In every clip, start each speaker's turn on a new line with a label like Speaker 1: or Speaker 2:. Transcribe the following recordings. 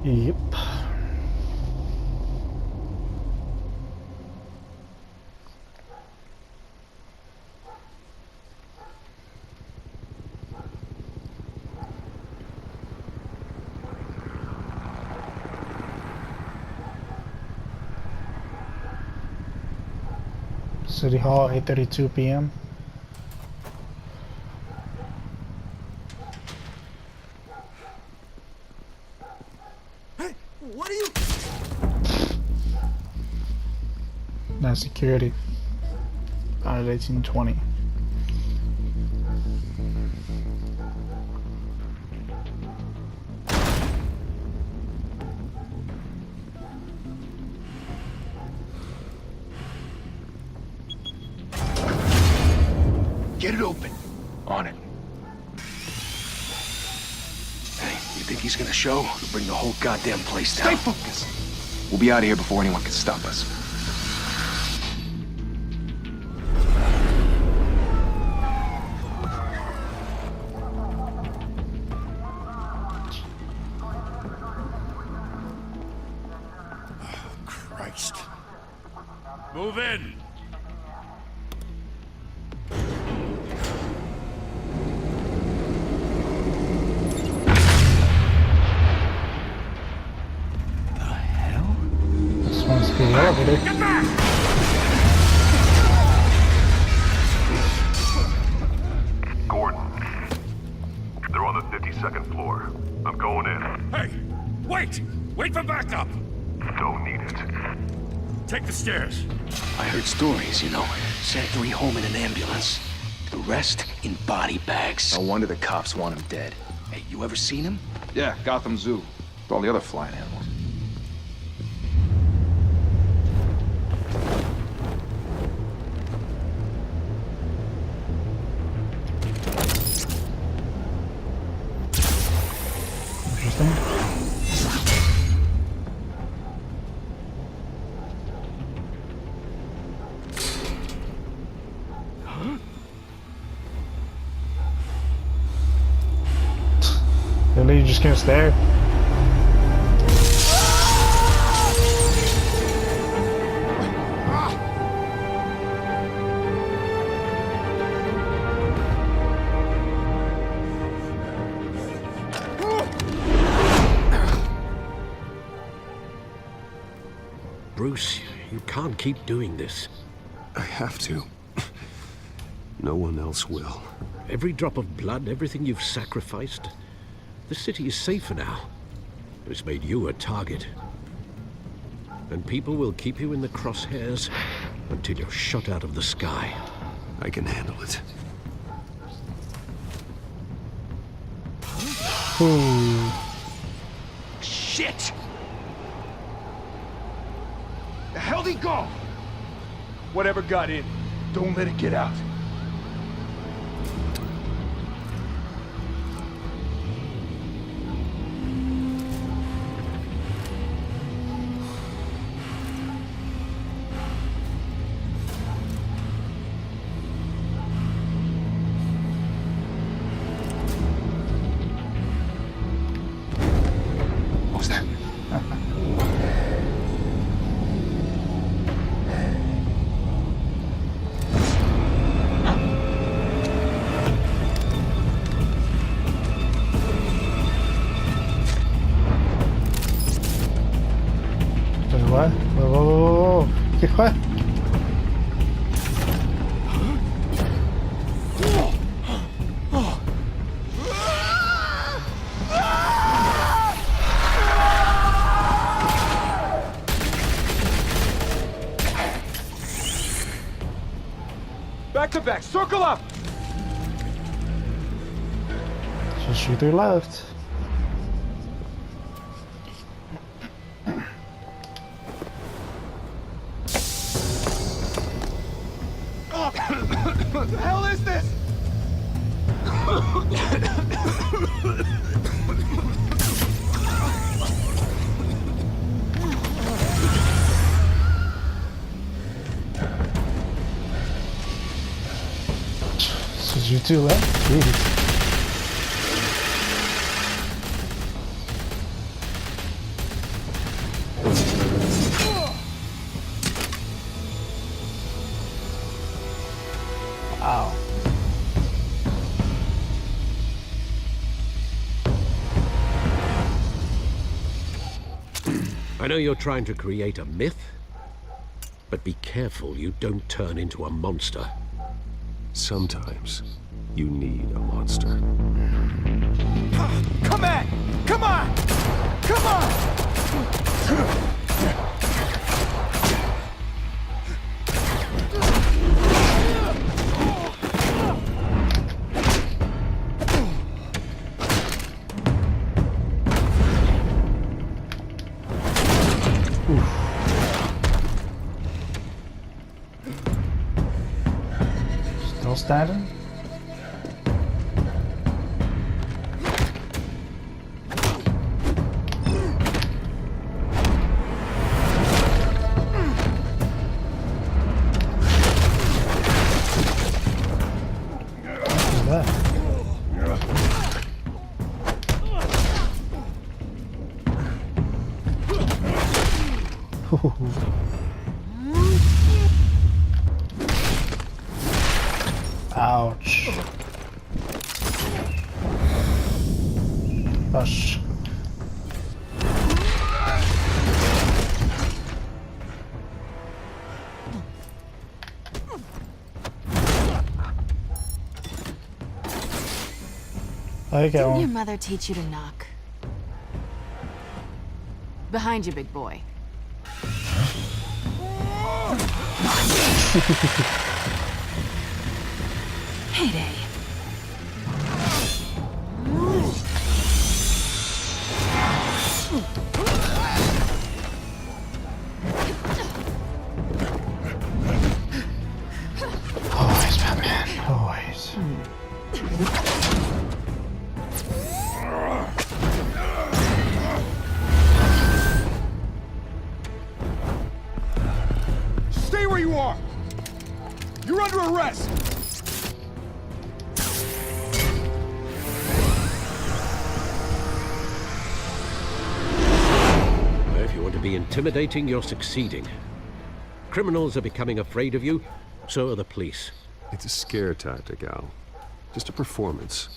Speaker 1: Yep. City Hall, 8:32 p.m.
Speaker 2: Hey, what are you?
Speaker 1: That's security. Out of 1820.
Speaker 3: Get it open. On it. Hey, you think he's gonna show? He'll bring the whole goddamn place down.
Speaker 4: Stay focused. We'll be out of here before anyone can stop us.
Speaker 2: Christ.
Speaker 5: Move in!
Speaker 1: This one's the elevator.
Speaker 5: Get back!
Speaker 6: Gordon, they're on the 52nd floor. I'm going in.
Speaker 5: Hey! Wait! Wait for backup!
Speaker 6: Don't need it.
Speaker 5: Take the stairs.
Speaker 3: I heard stories, you know. Sent 3 home in an ambulance. The rest in body bags.
Speaker 4: No wonder the cops want him dead.
Speaker 3: Hey, you ever seen him?
Speaker 4: Yeah, Gotham Zoo. With all the other flying animals.
Speaker 1: Interesting. Really, you just can't stare.
Speaker 7: Bruce, you can't keep doing this.
Speaker 2: I have to. No one else will.
Speaker 7: Every drop of blood, everything you've sacrificed. The city is safer now. It's made you a target. And people will keep you in the crosshairs until you're shot out of the sky.
Speaker 2: I can handle it.
Speaker 1: Ooh.
Speaker 3: Shit!
Speaker 4: The hell'd he go? Whatever got in, don't let it get out. What was that?
Speaker 1: What? Whoa, whoa, whoa, whoa. What?
Speaker 4: Back to back, circle up!
Speaker 1: Just shoot through left.
Speaker 4: What the hell is this?
Speaker 1: This is you two left? Jeez.
Speaker 7: I know you're trying to create a myth, but be careful you don't turn into a monster.
Speaker 2: Sometimes you need a monster.
Speaker 4: Come on! Come on! Come on!
Speaker 1: Still standing? Ouch. Gosh. Okay.
Speaker 8: Didn't your mother teach you to knock? Behind you, big boy. Heyday.
Speaker 1: Always, Batman. Always.
Speaker 4: Stay where you are! You're under arrest!
Speaker 7: If you want to be intimidating, you're succeeding. Criminals are becoming afraid of you, so are the police.
Speaker 2: It's a scare tactic, Al. Just a performance.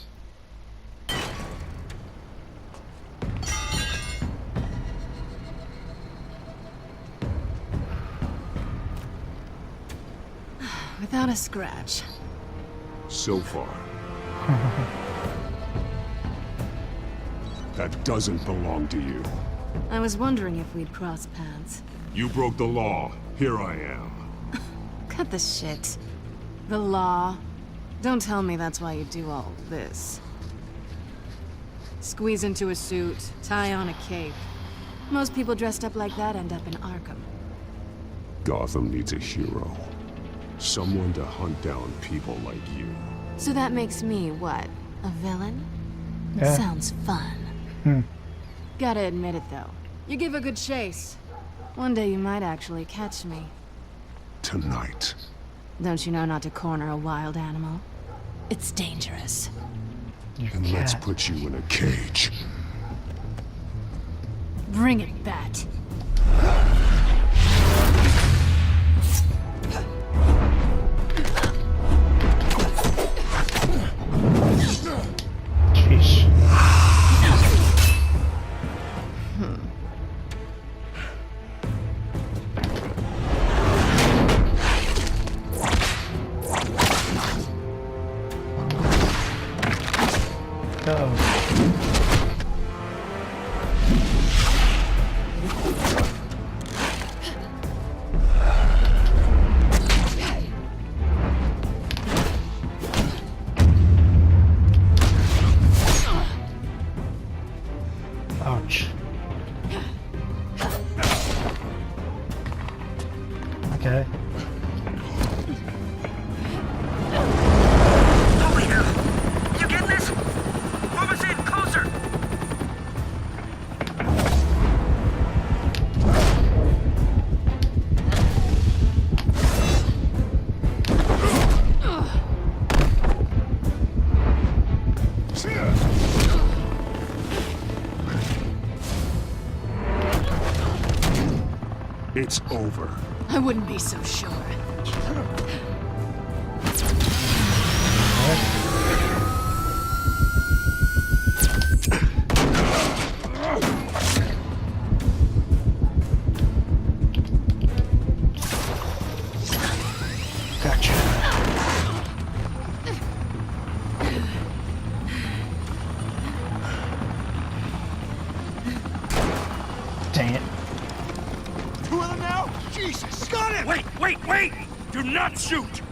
Speaker 8: Without a scratch.
Speaker 6: So far. That doesn't belong to you.
Speaker 8: I was wondering if we'd cross paths.
Speaker 6: You broke the law. Here I am.
Speaker 8: Cut the shit. The law. Don't tell me that's why you do all this. Squeeze into a suit, tie on a cape. Most people dressed up like that end up in Arkham.
Speaker 6: Gotham needs a hero. Someone to hunt down people like you.
Speaker 8: So that makes me, what, a villain?
Speaker 1: Yeah.
Speaker 8: Sounds fun. Gotta admit it, though. You give a good chase. One day you might actually catch me.
Speaker 6: Tonight.
Speaker 8: Don't you know not to corner a wild animal? It's dangerous.
Speaker 6: And let's put you in a cage.
Speaker 8: Bring it, Bat.
Speaker 1: Jeez. Go. Ouch. Okay.
Speaker 9: You getting this? Move us in, closer!
Speaker 6: It's over.
Speaker 8: I wouldn't be so sure.
Speaker 5: Wait, wait! Do not shoot!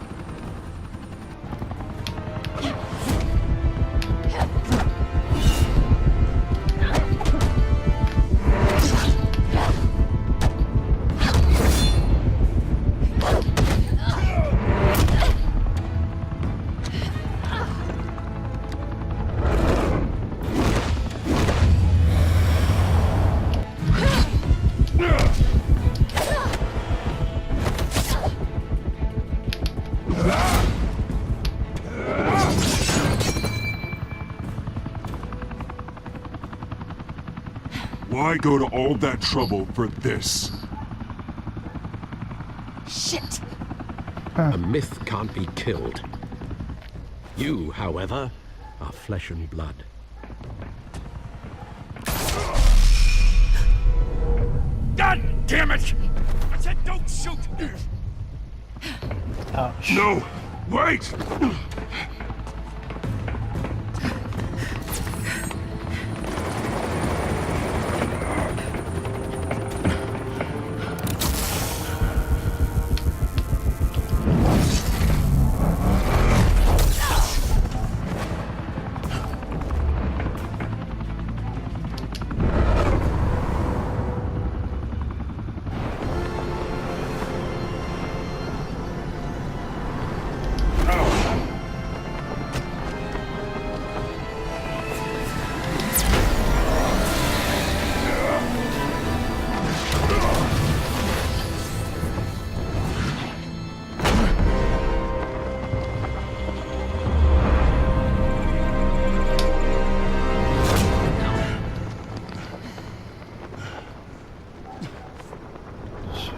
Speaker 6: Why go to all that trouble for this?
Speaker 8: Shit!
Speaker 7: A myth can't be killed. You, however, are flesh and blood.
Speaker 5: God damn it! I said don't shoot!
Speaker 1: Ouch.
Speaker 6: No! Wait!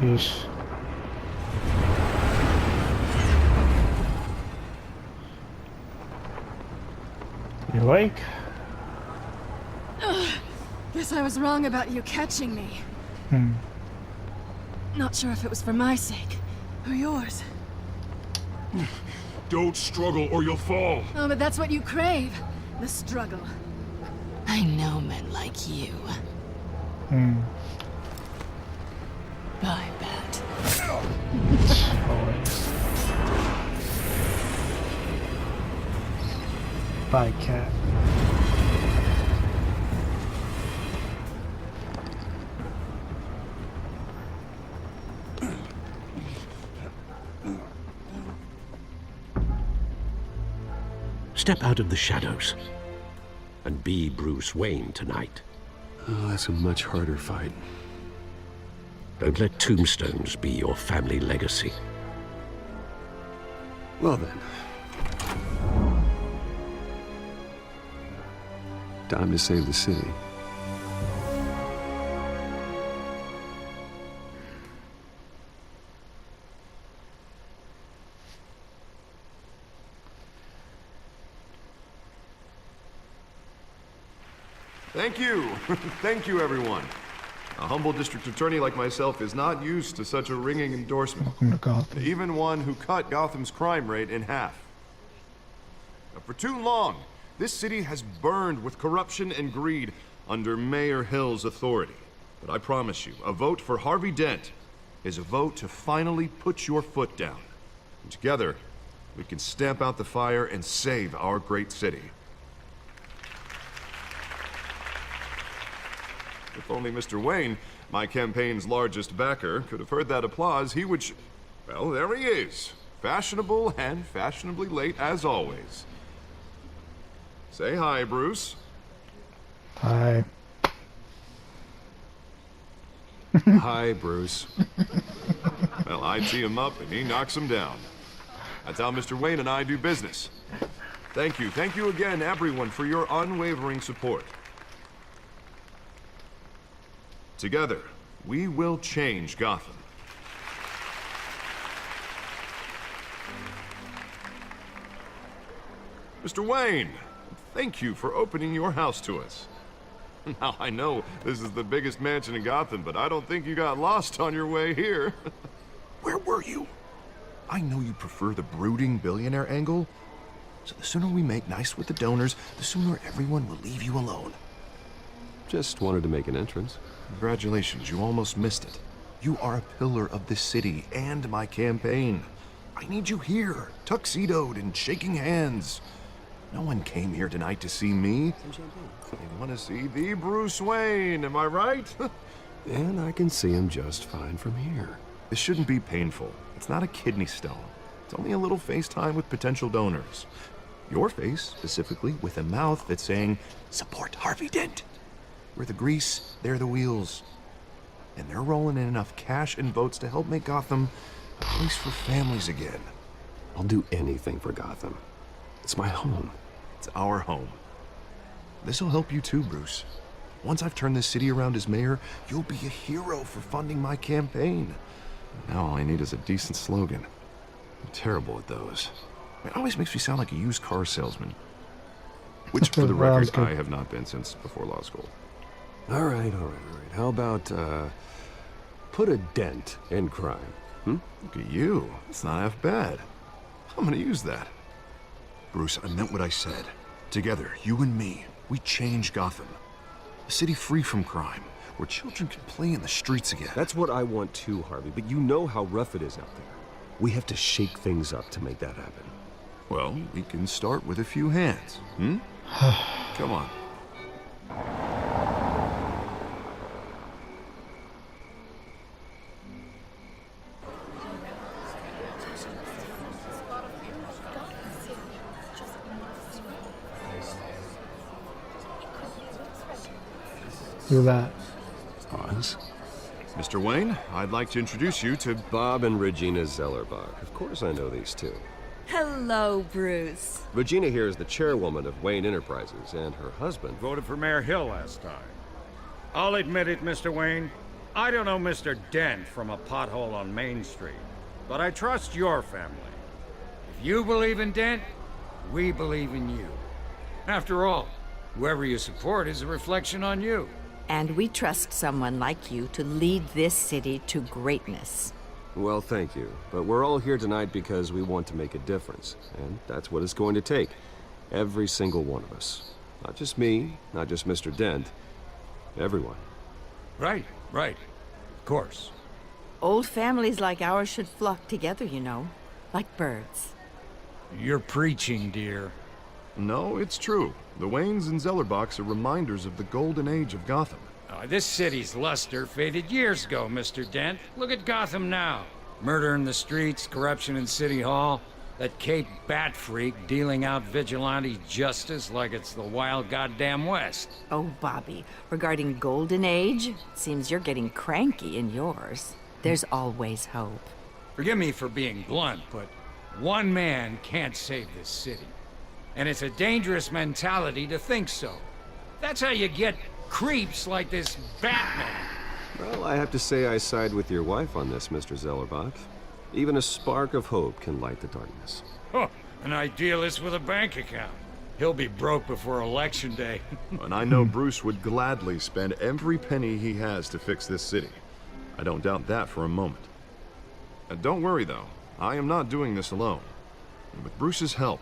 Speaker 1: Jeez. You awake?
Speaker 8: Guess I was wrong about you catching me. Not sure if it was for my sake or yours.
Speaker 6: Don't struggle or you'll fall.
Speaker 8: Oh, but that's what you crave. The struggle. I know men like you. Bye, Bat.
Speaker 1: Always. Bye, cat.
Speaker 7: Step out of the shadows and be Bruce Wayne tonight.
Speaker 2: Oh, that's a much harder fight.
Speaker 7: Don't let tombstones be your family legacy.
Speaker 2: Well then. Time to save the city.
Speaker 10: Thank you. Thank you, everyone. A humble district attorney like myself is not used to such a ringing endorsement.
Speaker 1: Welcome to Gotham.
Speaker 10: Even one who cut Gotham's crime rate in half. For too long, this city has burned with corruption and greed under Mayor Hill's authority. But I promise you, a vote for Harvey Dent is a vote to finally put your foot down. And together, we can stamp out the fire and save our great city. If only Mr. Wayne, my campaign's largest backer, could have heard that applause, he would well, there he is. Fashionable and fashionably late as always. Say hi, Bruce.
Speaker 1: Hi.
Speaker 2: Hi, Bruce.
Speaker 10: Well, I tee him up and he knocks him down. That's how Mr. Wayne and I do business. Thank you again, everyone, for your unwavering support. Together, we will change Gotham. Mr. Wayne, thank you for opening your house to us. Now, I know this is the biggest mansion in Gotham, but I don't think you got lost on your way here. Where were you? I know you prefer the brooding billionaire angle, so the sooner we make nice with the donors, the sooner everyone will leave you alone.
Speaker 2: Just wanted to make an entrance.
Speaker 10: Congratulations, you almost missed it. You are a pillar of this city and my campaign. I need you here, tuxedoed and shaking hands. No one came here tonight to see me. They want to see the Bruce Wayne, am I right?
Speaker 2: And I can see him just fine from here.
Speaker 10: This shouldn't be painful. It's not a kidney stone. It's only a little FaceTime with potential donors. Your face, specifically, with a mouth that's saying, support Harvey Dent. We're the grease, they're the wheels. And they're rolling in enough cash and votes to help make Gotham a place for families again.
Speaker 2: I'll do anything for Gotham. It's my home.
Speaker 10: It's our home. This'll help you too, Bruce. Once I've turned this city around as mayor, you'll be a hero for funding my campaign. Now all I need is a decent slogan. I'm terrible at those. It always makes me sound like a used car salesman. Which, for the record, I have not been since before law school.
Speaker 2: All right. How about, put a dent in crime?
Speaker 10: Look at you. It's not half bad. I'm gonna use that. Bruce, I meant what I said. Together, you and me, we change Gotham. A city free from crime, where children can play in the streets again.
Speaker 2: That's what I want too, Harvey, but you know how rough it is out there. We have to shake things up to make that happen.
Speaker 10: Well, we can start with a few hands, Come on.
Speaker 1: Do that.
Speaker 2: Oz?
Speaker 10: Mr. Wayne, I'd like to introduce you to
Speaker 2: Bob and Regina Zellerbach. Of course I know these two.
Speaker 11: Hello, Bruce.
Speaker 2: Regina here is the chairwoman of Wayne Enterprises, and her husband...
Speaker 5: Voted for Mayor Hill last time. I'll admit it, Mr. Wayne. I don't know Mr. Dent from a pothole on Main Street, but I trust your family. If you believe in Dent, we believe in you. After all, whoever you support is a reflection on you.
Speaker 11: And we trust someone like you to lead this city to greatness.
Speaker 2: Well, thank you. But we're all here tonight because we want to make a difference. And that's what it's going to take. Every single one of us. Not just me, not just Mr. Dent. Everyone.
Speaker 5: Right. Of course.
Speaker 11: Old families like ours should flock together, you know. Like birds.
Speaker 5: You're preaching, dear.
Speaker 10: No, it's true. The Waynes and Zellerbachs are reminders of the golden age of Gotham.
Speaker 5: This city's luster faded years ago, Mr. Dent. Look at Gotham now. Murder in the streets, corruption in City Hall, that Cape Bat freak dealing out vigilante justice like it's the wild goddamn West.
Speaker 11: Oh, Bobby, regarding Golden Age, seems you're getting cranky in yours. There's always hope.
Speaker 5: Forgive me for being blunt, but one man can't save this city. And it's a dangerous mentality to think so. That's how you get creeps like this Batman.
Speaker 2: Well, I have to say I side with your wife on this, Mr. Zellerbach. Even a spark of hope can light the darkness.
Speaker 5: Oh, an idealist with a bank account. He'll be broke before Election Day.
Speaker 10: And I know Bruce would gladly spend every penny he has to fix this city. I don't doubt that for a moment. Don't worry, though. I am not doing this alone. And with Bruce's help,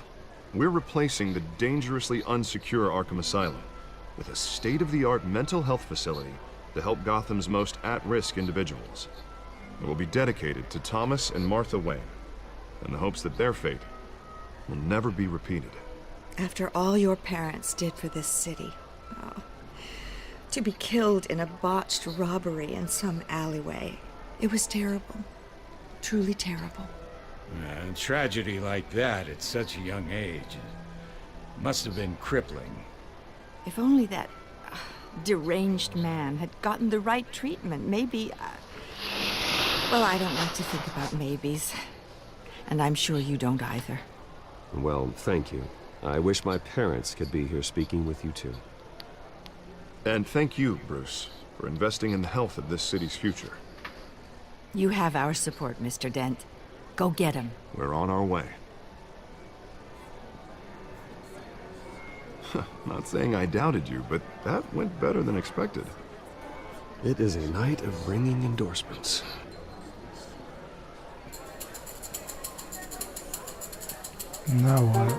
Speaker 10: we're replacing the dangerously unsecure Arkham Asylum with a state-of-the-art mental health facility to help Gotham's most at-risk individuals. It will be dedicated to Thomas and Martha Wayne, in the hopes that their fate will never be repeated.
Speaker 12: After all your parents did for this city, to be killed in a botched robbery in some alleyway, it was terrible. Truly terrible.
Speaker 5: A tragedy like that at such a young age must have been crippling.
Speaker 11: If only that deranged man had gotten the right treatment, maybe... Well, I don't like to think about maybes. And I'm sure you don't either.
Speaker 2: Well, thank you. I wish my parents could be here speaking with you too.
Speaker 10: And thank you, Bruce, for investing in the health of this city's future.
Speaker 11: You have our support, Mr. Dent. Go get him.
Speaker 10: We're on our way. Not saying I doubted you, but that went better than expected.
Speaker 2: It is a night of ringing endorsements.
Speaker 1: Now what?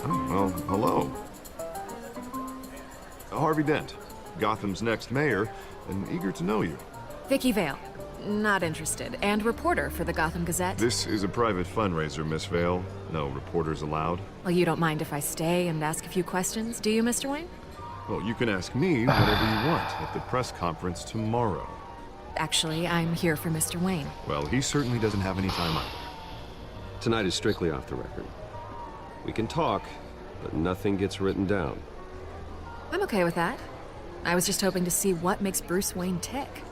Speaker 10: Oh, well, hello. Harvey Dent. Gotham's next mayor, and eager to know you.
Speaker 8: Vicky Vale. Not interested. And reporter for the Gotham Gazette.
Speaker 10: This is a private fundraiser, Miss Vale. No reporters allowed.
Speaker 8: Well, you don't mind if I stay and ask a few questions, do you, Mr. Wayne?
Speaker 10: Well, you can ask me whatever you want at the press conference tomorrow.
Speaker 8: Actually, I'm here for Mr. Wayne.
Speaker 10: Well, he certainly doesn't have any time either.
Speaker 2: Tonight is strictly off the record. We can talk, but nothing gets written down.
Speaker 8: I'm okay with that. I was just hoping to see what makes Bruce Wayne tick.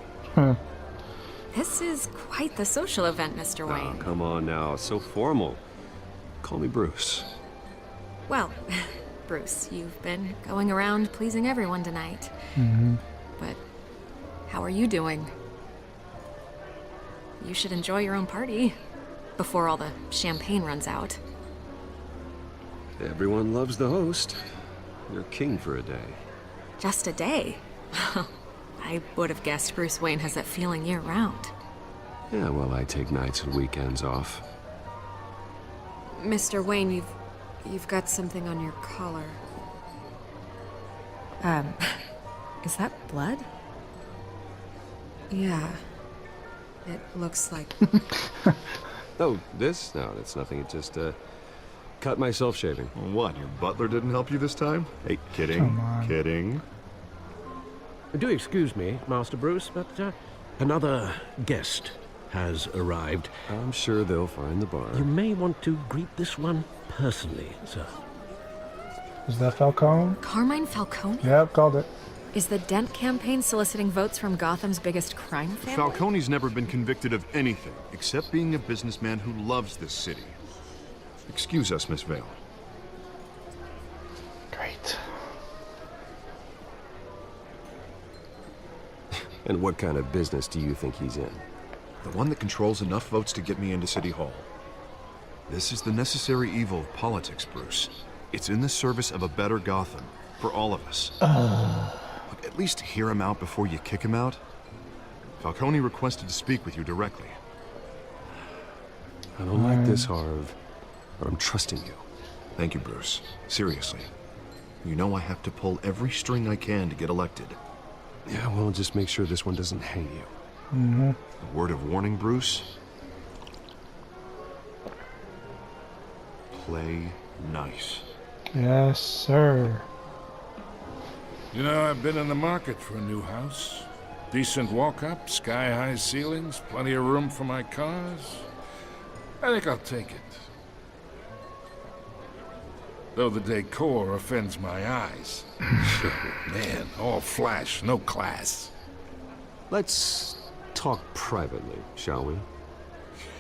Speaker 8: This is quite the social event, Mr. Wayne.
Speaker 2: Oh, come on now. So formal. Call me Bruce.
Speaker 8: Well, Bruce, you've been going around pleasing everyone tonight. But how are you doing? You should enjoy your own party before all the champagne runs out.
Speaker 2: Everyone loves the host. You're king for a day.
Speaker 8: Just a day? I would have guessed Bruce Wayne has that feeling year-round.
Speaker 2: Yeah, well, I take nights and weekends off.
Speaker 8: Mr. Wayne, you've got something on your collar. Is that blood? Yeah. It looks like...
Speaker 2: Oh, this? No, that's nothing. It just, cut myself shaving.
Speaker 10: What, your butler didn't help you this time? Hey, kidding.
Speaker 1: Come on.
Speaker 10: Kidding.
Speaker 7: Do excuse me, Master Bruce, but another guest has arrived.
Speaker 2: I'm sure they'll find the bar.
Speaker 7: You may want to greet this one personally, sir.
Speaker 1: Is that Falcone?
Speaker 8: Carmine Falcone?
Speaker 1: Yep, called it.
Speaker 8: Is the Dent campaign soliciting votes from Gotham's biggest crime family?
Speaker 10: Falcone's never been convicted of anything, except being a businessman who loves this city. Excuse us, Miss Vale.
Speaker 1: Great.
Speaker 2: And what kind of business do you think he's in?
Speaker 10: The one that controls enough votes to get me into City Hall. This is the necessary evil of politics, Bruce. It's in the service of a better Gotham, for all of us. Look, at least hear him out before you kick him out. Falcone requested to speak with you directly.
Speaker 2: I don't like this, Harv. But I'm trusting you.
Speaker 10: Thank you, Bruce. Seriously. You know I have to pull every string I can to get elected.
Speaker 2: Yeah, well, just make sure this one doesn't hang you.
Speaker 10: A word of warning, Bruce. Play nice.
Speaker 1: Yes, sir.
Speaker 13: You know, I've been in the market for a new house. Decent walk-up, sky-high ceilings, plenty of room for my cars. I think I'll take it. Though the decor offends my eyes. Man, all flash, no class.
Speaker 2: Let's talk privately, shall we?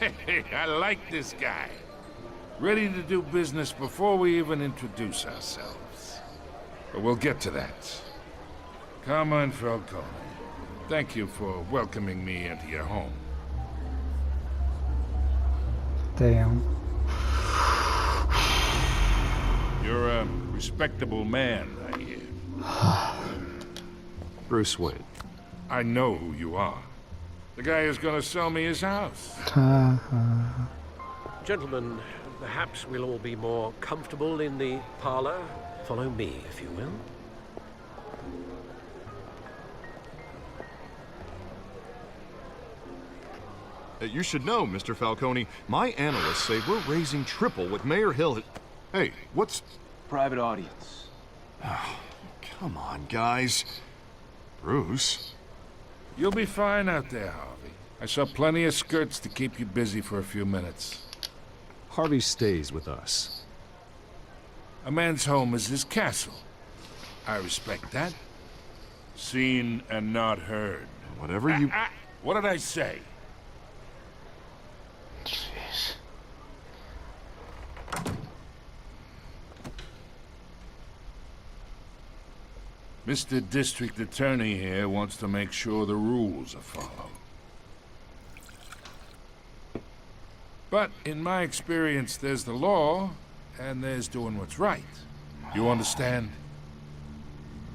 Speaker 13: Hey, I like this guy. Ready to do business before we even introduce ourselves. But we'll get to that. Carmine Falcone, thank you for welcoming me into your home.
Speaker 1: Damn.
Speaker 13: You're a respectable man, I hear.
Speaker 2: Bruce Wayne.
Speaker 13: I know who you are. The guy who's gonna sell me his house.
Speaker 7: Gentlemen, perhaps we'll all be more comfortable in the parlor. Follow me, if you will.
Speaker 10: You should know, Mr. Falcone, my analysts say we're raising triple what Mayor Hill... Hey, what's...
Speaker 3: Private audience.
Speaker 10: Oh, come on, guys. Bruce?
Speaker 13: You'll be fine out there, Harvey. I saw plenty of skirts to keep you busy for a few minutes.
Speaker 2: Harvey stays with us.
Speaker 13: A man's home is his castle. I respect that. Seen and not heard.
Speaker 10: Whatever you...
Speaker 13: What did I say?
Speaker 1: Jeez.
Speaker 13: Mr. District Attorney here wants to make sure the rules are followed. But in my experience, there's the law, and there's doing what's right. You understand?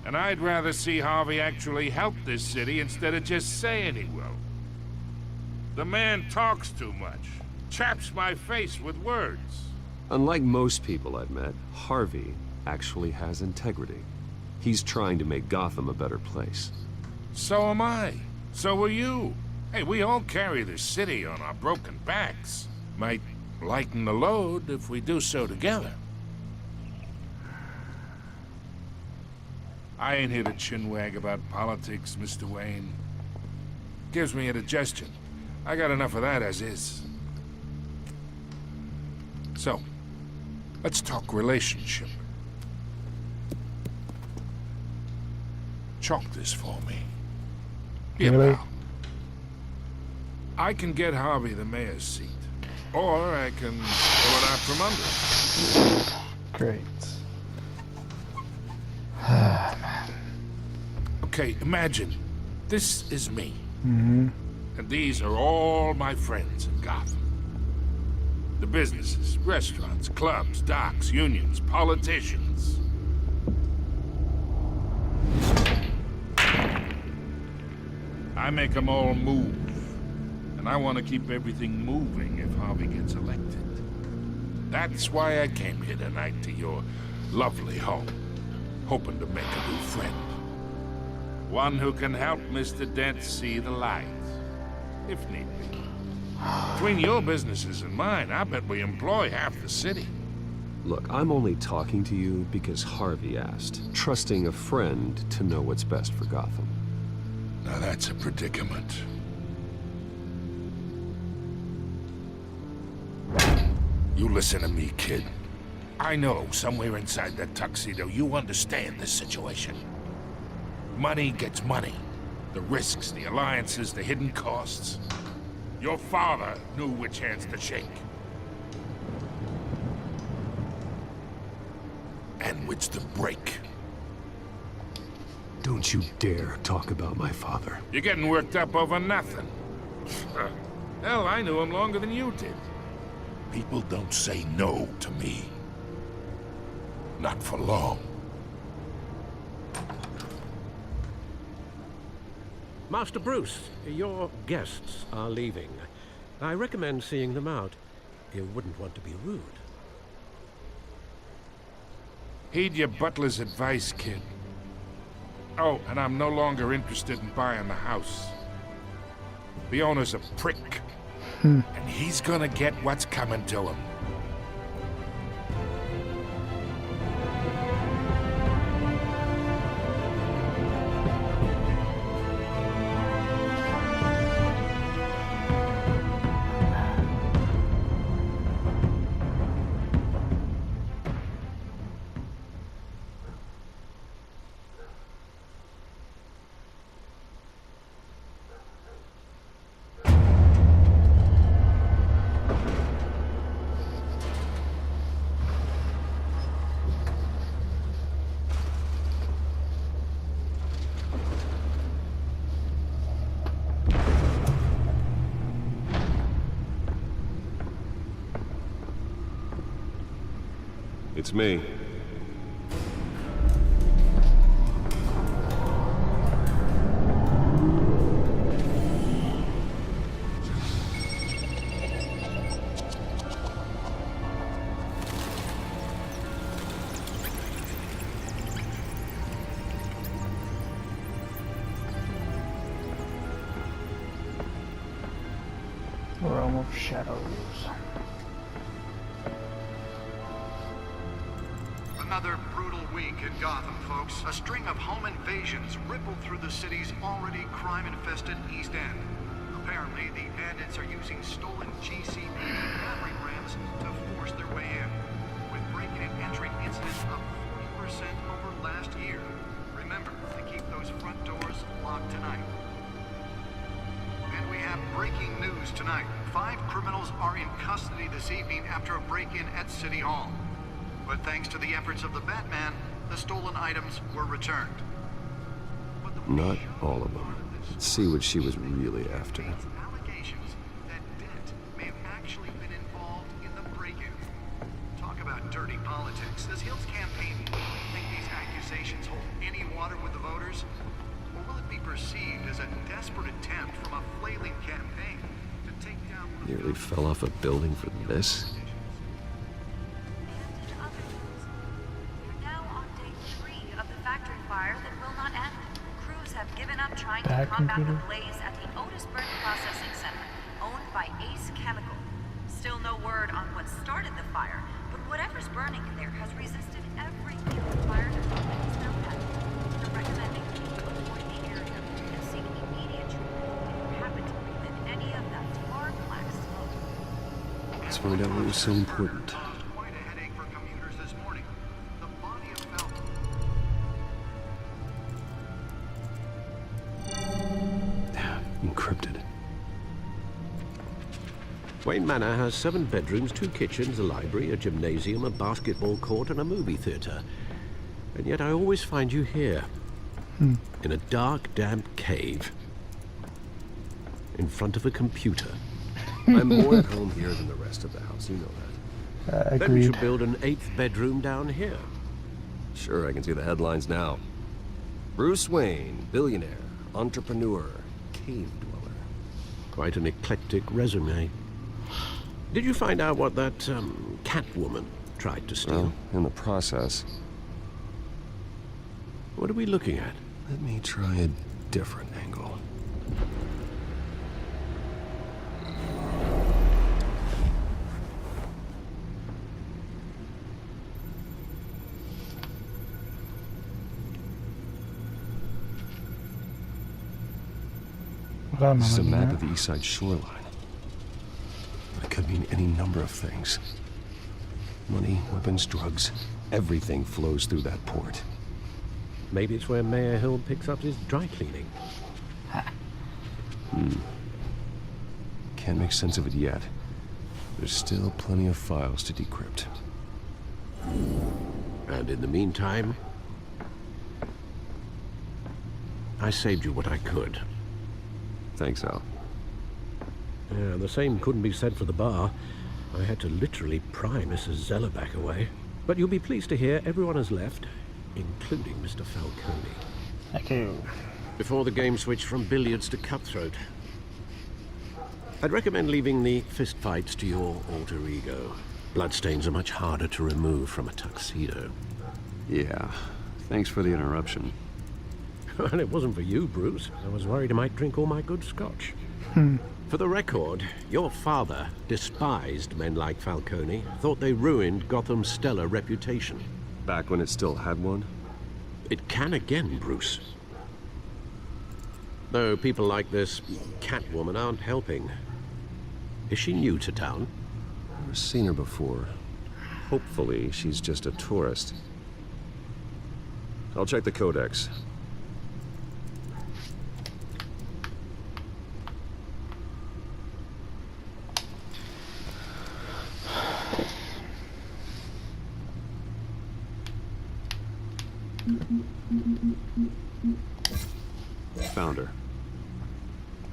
Speaker 13: And I'd rather see Harvey actually help this city instead of just saying he will. The man talks too much. Chaps my face with words.
Speaker 2: Unlike most people I've met, Harvey actually has integrity. He's trying to make Gotham a better place.
Speaker 13: So am I. So are you. Hey, we all carry this city on our broken backs. Might lighten the load if we do so together. I ain't here to chinwag about politics, Mr. Wayne. Gives me indigestion. I got enough of that as is. So, let's talk relationship. Chalk this for me. Yeah,
Speaker 1: Really?
Speaker 13: pal. I can get Harvey the mayor's seat. Or I can pull it out from under it.
Speaker 1: Great.
Speaker 13: Okay, imagine. This is me.
Speaker 1: Mm-hmm.
Speaker 13: And these are all my friends in Gotham. The businesses, restaurants, clubs, docks, unions, politicians. I make them all move. And I want to keep everything moving if Harvey gets elected. That's why I came here tonight to your lovely home, hoping to make a new friend. One who can help Mr. Dent see the light, if need be. Between your businesses and mine, I bet we employ half the city.
Speaker 2: Look, I'm only talking to you because Harvey asked, trusting a friend to know what's best for Gotham.
Speaker 13: Now that's a predicament. You listen to me, kid. I know somewhere inside that tuxedo you understand this situation. Money gets money. The risks, the alliances, the hidden costs. Your father knew which hands to shake. And which to break.
Speaker 2: Don't you dare talk about my father.
Speaker 13: You're getting worked up over nothing. Hell, I knew him longer than you did. People don't say no to me. Not for long.
Speaker 7: Master Bruce, your guests are leaving. I recommend seeing them out. You wouldn't want to be rude.
Speaker 13: Heed your butler's advice, kid. Oh, and I'm no longer interested in buying the house. The owner's a prick. And he's gonna get what's coming to him.
Speaker 2: It's me.
Speaker 1: Realm of Shadows.
Speaker 14: Another brutal week in Gotham, folks. A string of home invasions rippled through the city's already crime-infested East End. Apparently, the bandits are using stolen GCPD battering rams to force their way in, with breaking and entering incidents up 40% over last year. Remember to keep those front doors locked tonight. And we have breaking news tonight. 5 criminals are in custody this evening after a break-in at City Hall. But thanks to the efforts of the Batman, the stolen items were returned.
Speaker 2: Not all of them. Let's see what she was really after.
Speaker 14: Allegations that Dent may have actually been involved in the break-in. Talk about dirty politics. Does Hill's campaign think these accusations hold any water with the voters? Or will it be perceived as a desperate attempt from a flailing campaign to take down...
Speaker 2: Nearly fell off a building for this?
Speaker 9: trying to combat the blaze at the Otisburg Processing Center, owned by Ace Chemical. Still no word on what started the fire, but whatever's burning in there has resisted everything the fire department has known at. They're recommending people avoid the area and seek immediate treatment if you happen to breathe in any of that tar black smoke.
Speaker 2: Let's find out what was so important.
Speaker 14: Quite a headache for commuters this morning. The body of Falcon.
Speaker 2: Encrypted.
Speaker 7: Wayne Manor has 7 bedrooms, 2 kitchens, a library, a gymnasium, a basketball court, and a movie theater. And yet I always find you here. In a dark, damp cave. In front of a computer.
Speaker 2: I'm more at home here than the rest of the house, you know that.
Speaker 7: Then we should build an 8th bedroom down here.
Speaker 2: Sure, I can see the headlines now. Bruce Wayne, billionaire, entrepreneur, cave dweller.
Speaker 7: Quite an eclectic resume. Did you find out what that, Catwoman tried to steal?
Speaker 2: Well, in the process.
Speaker 7: What are we looking at?
Speaker 2: Let me try a different angle. This is a map of the east side shoreline. It could mean any number of things. Money, weapons, drugs, everything flows through that port.
Speaker 7: Maybe it's where Mayor Hill picks up his dry cleaning.
Speaker 2: Can't make sense of it yet. There's still plenty of files to decrypt.
Speaker 7: And in the meantime, I saved you what I could.
Speaker 2: Thanks, Al.
Speaker 7: Yeah, the same couldn't be said for the bar. I had to literally pry Mrs. Zellerback away. But you'll be pleased to hear everyone has left, including Mr. Falcone.
Speaker 1: Thank you.
Speaker 7: Before the game switched from billiards to cutthroat. I'd recommend leaving the fistfights to your alter ego. Bloodstains are much harder to remove from a tuxedo.
Speaker 2: Yeah, thanks for the interruption.
Speaker 7: And it wasn't for you, Bruce. I was worried I might drink all my good scotch. For the record, your father despised men like Falcone, thought they ruined Gotham's stellar reputation.
Speaker 2: Back when it still had one?
Speaker 7: It can again, Bruce. Though people like this Catwoman aren't helping. Is she new to town?
Speaker 2: I've never seen her before. Hopefully, she's just a tourist. I'll check the codex. Found her.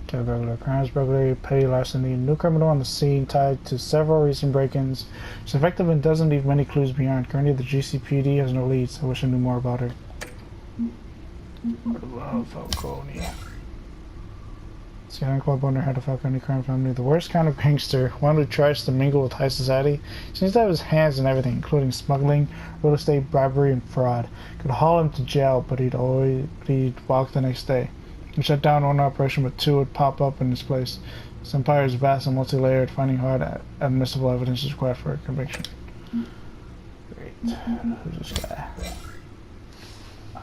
Speaker 1: Okay, regular crimes, burglary, petty larceny, new criminal on the scene tied to several recent break-ins. She's effective and doesn't leave many clues behind. Currently, the GCPD has no leads. I wish I knew more about her. What about Falcone? Scanning Club owner had a Falcone crime family. The worst kind of gangster, one who tries to mingle with high society. Seems to have his hands in everything, including smuggling, real estate, bribery, and fraud. Could haul him to jail, but he'd walk the next day. He shut down one operation, but 2 would pop up in his place. His empire is vast and multi-layered, finding hard admissible evidence is required for a conviction. Great. Who's this guy?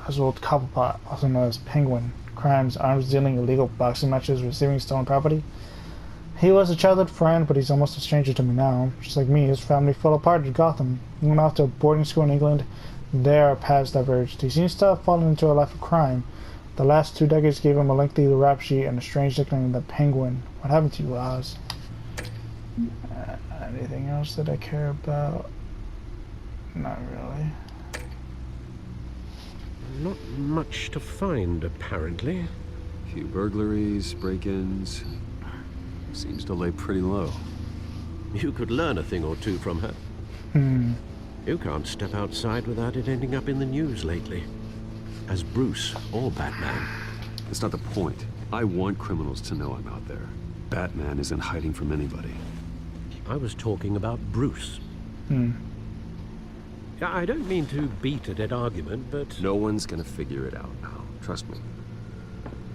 Speaker 1: Oswald Cobblepot, also known as Penguin. Crimes, arms dealing, illegal boxing matches, receiving stolen property. He was a childhood friend, but he's almost a stranger to me now. Just like me, his family fell apart in Gotham. He went off to a boarding school in England. There, our paths diverged. He seems to have fallen into a life of crime. The last 2 decades gave him a lengthy rap sheet and a strange nickname, the Penguin. What happened to you, Oz? Anything else that I care about? Not really.
Speaker 7: Not much to find, apparently.
Speaker 2: A few burglaries, break-ins. Seems to lay pretty low.
Speaker 7: You could learn a thing or two from her. You can't step outside without it ending up in the news lately. As Bruce or Batman.
Speaker 2: That's not the point. I want criminals to know I'm out there. Batman isn't hiding from anybody.
Speaker 7: I was talking about Bruce. I don't mean to beat a dead argument, but...
Speaker 2: No one's gonna figure it out now. Trust me.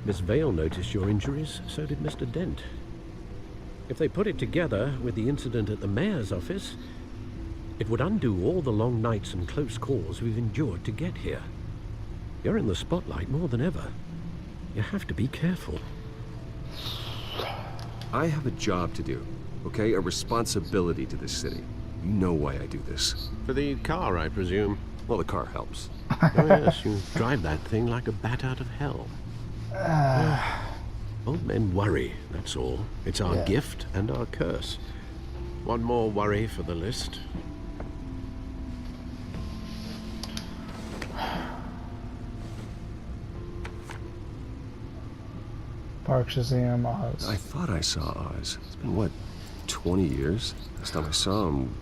Speaker 7: Miss Vale noticed your injuries, so did Mr. Dent. If they put it together with the incident at the mayor's office, it would undo all the long nights and close calls we've endured to get here. You're in the spotlight more than ever. You have to be careful.
Speaker 2: I have a job to do, okay? A responsibility to this city. You know why I do this.
Speaker 7: For the car, I presume.
Speaker 2: Well, the car helps.
Speaker 7: Oh yes, you drive that thing like a bat out of hell. Old men worry, that's all. It's our gift and our curse. One more worry for the list.
Speaker 1: Park Museum, Oz.
Speaker 2: I thought I saw Oz. It's been, what, 20 years? Last time I saw him,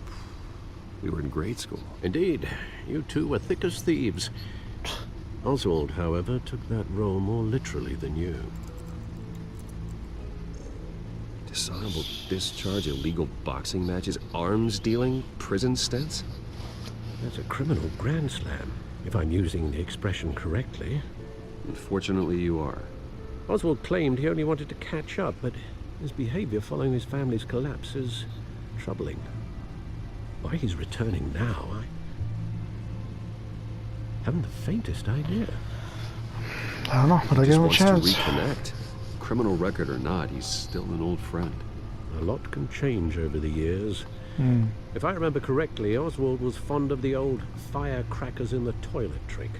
Speaker 2: we were in grade school.
Speaker 7: Indeed. You two were thick as thieves. Oswald, however, took that role more literally than you.
Speaker 2: Dishonorable discharge, illegal boxing matches, arms dealing, prison stints?
Speaker 7: That's a criminal grand slam, if I'm using the expression correctly.
Speaker 2: Unfortunately, you are.
Speaker 7: Oswald claimed he only wanted to catch up, but his behavior following his family's collapse is troubling. Why he's returning now, I haven't the faintest idea.
Speaker 1: I don't know, but I give him a chance.
Speaker 2: He just wants to reconnect. Criminal record or not, he's still an old friend.
Speaker 7: A lot can change over the years.
Speaker 1: Hmm.
Speaker 7: If I remember correctly, Oswald was fond of the old firecrackers in the toilet trick.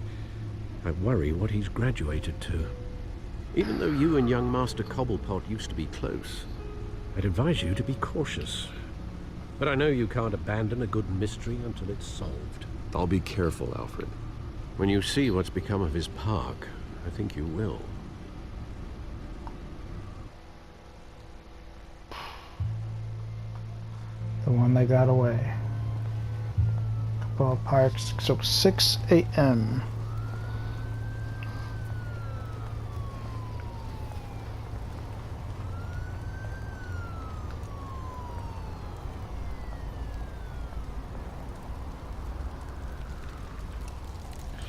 Speaker 7: I worry what he's graduated to. Even though you and young Master Cobblepot used to be close, I'd advise you to be cautious. But I know you can't abandon a good mystery until it's solved.
Speaker 2: I'll be careful, Alfred.
Speaker 7: When you see what's become of his park, I think you will.
Speaker 1: The one that got away. Ball Park, so 6 a.m.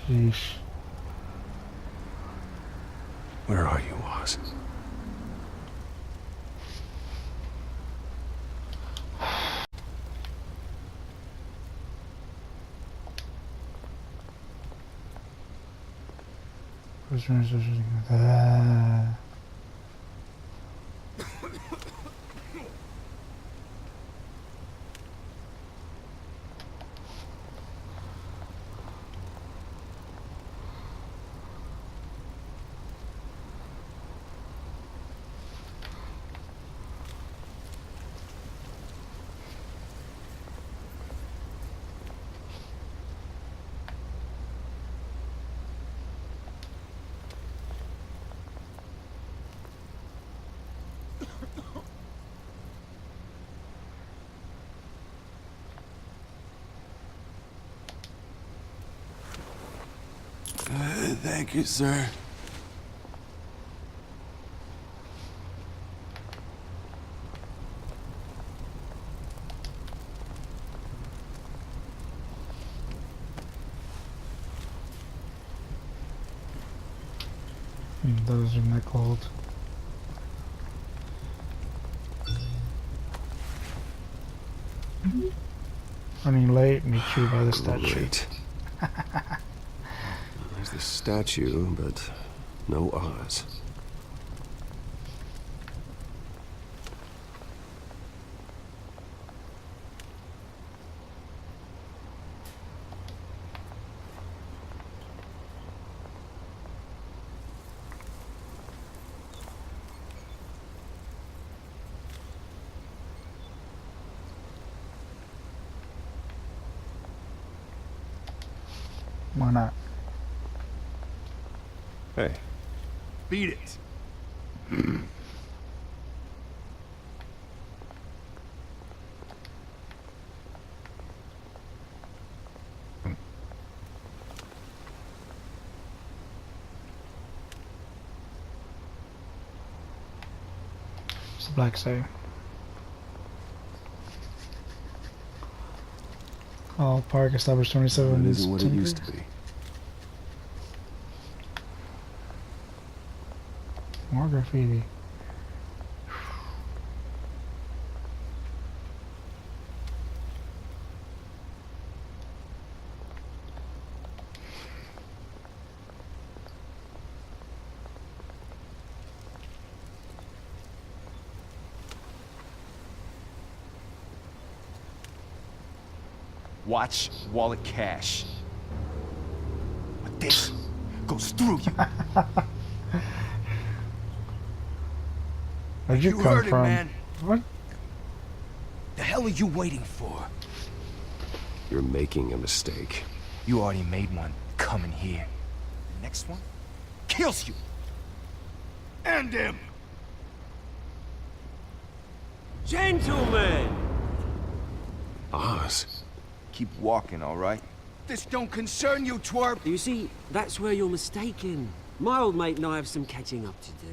Speaker 1: Sheesh.
Speaker 2: Where are you, Oz?
Speaker 10: Thank you, sir.
Speaker 1: Those are my cold. Running late, meet you by the statue.
Speaker 2: There's the statue, but no Oz.
Speaker 1: Why not?
Speaker 2: Hey.
Speaker 4: Beat it.
Speaker 1: What's the black say? Oh, park established 27.
Speaker 2: It isn't what it used to be.
Speaker 1: More graffiti.
Speaker 4: Watch wallet cash. But this goes through you.
Speaker 1: Where'd you come
Speaker 4: heard
Speaker 1: from?
Speaker 4: it, man.
Speaker 1: What?
Speaker 4: The hell are you waiting for?
Speaker 2: You're making a mistake.
Speaker 4: You already made one coming here. The next one kills you. And him.
Speaker 15: Gentlemen!
Speaker 2: Oz.
Speaker 4: Keep walking, all right? This don't concern you, twerp.
Speaker 15: You see, that's where you're mistaken. My old mate and I have some catching up to do.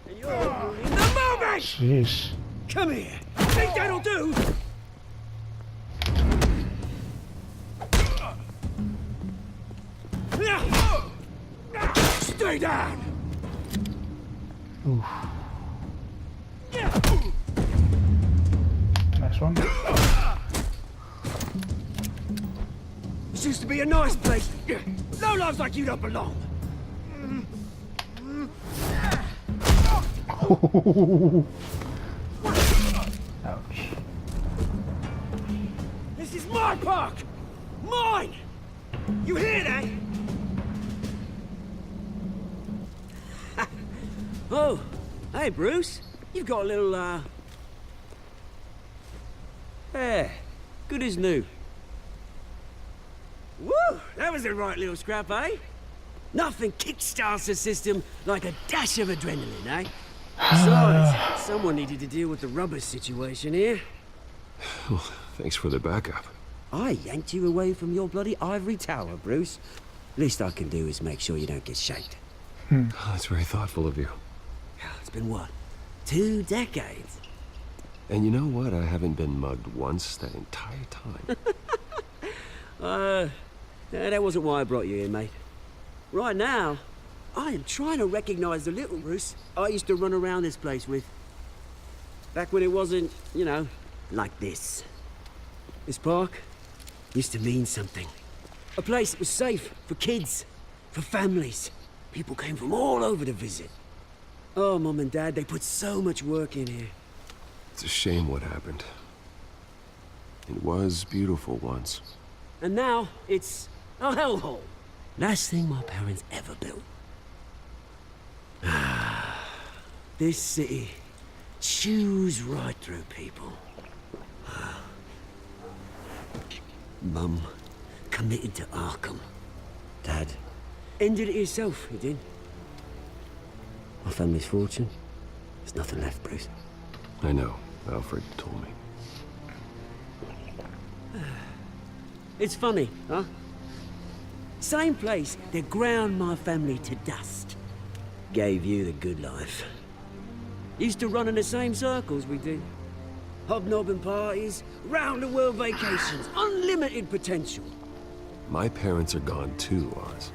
Speaker 15: And you're ruining the moment!
Speaker 1: Jeez.
Speaker 15: Come here. Think that'll do? Stay down!
Speaker 1: Oof. Nice one.
Speaker 15: This used to be a nice place. No lives like you don't belong.
Speaker 1: Ouch.
Speaker 15: This is my park! Mine! You hear that? Oh, hey Bruce. You've got a little, yeah, good as new. Woo! That was a right little scrap, eh? Nothing kickstarts the system like a dash of adrenaline, eh? Besides, someone needed to deal with the rubber situation here.
Speaker 2: Well, thanks for the backup.
Speaker 15: I yanked you away from your bloody ivory tower, Bruce. Least I can do is make sure you don't get shanked.
Speaker 2: Oh, that's very thoughtful of you.
Speaker 15: It's been what? 2 decades?
Speaker 2: And you know what? I haven't been mugged once that entire time.
Speaker 15: That wasn't why I brought you here, mate. Right now, I am trying to recognize the little Bruce I used to run around this place with. Back when it wasn't, you know, like this. This park used to mean something. A place that was safe for kids, for families. People came from all over to visit. Oh, Mum and Dad, they put so much work in here.
Speaker 2: It's a shame what happened. It was beautiful once.
Speaker 15: And now, it's a hellhole. Last thing my parents ever built. This city chews right through people. Mum committed to Arkham. Dad ended it himself, he did. My family's fortune, there's nothing left, Bruce.
Speaker 2: I know. Alfred told me.
Speaker 15: It's funny, huh? Same place that ground my family to dust. Gave you the good life. Used to run in the same circles we did. Hobnobbing parties, round-the-world vacations, unlimited potential.
Speaker 2: My parents are gone too, Oz.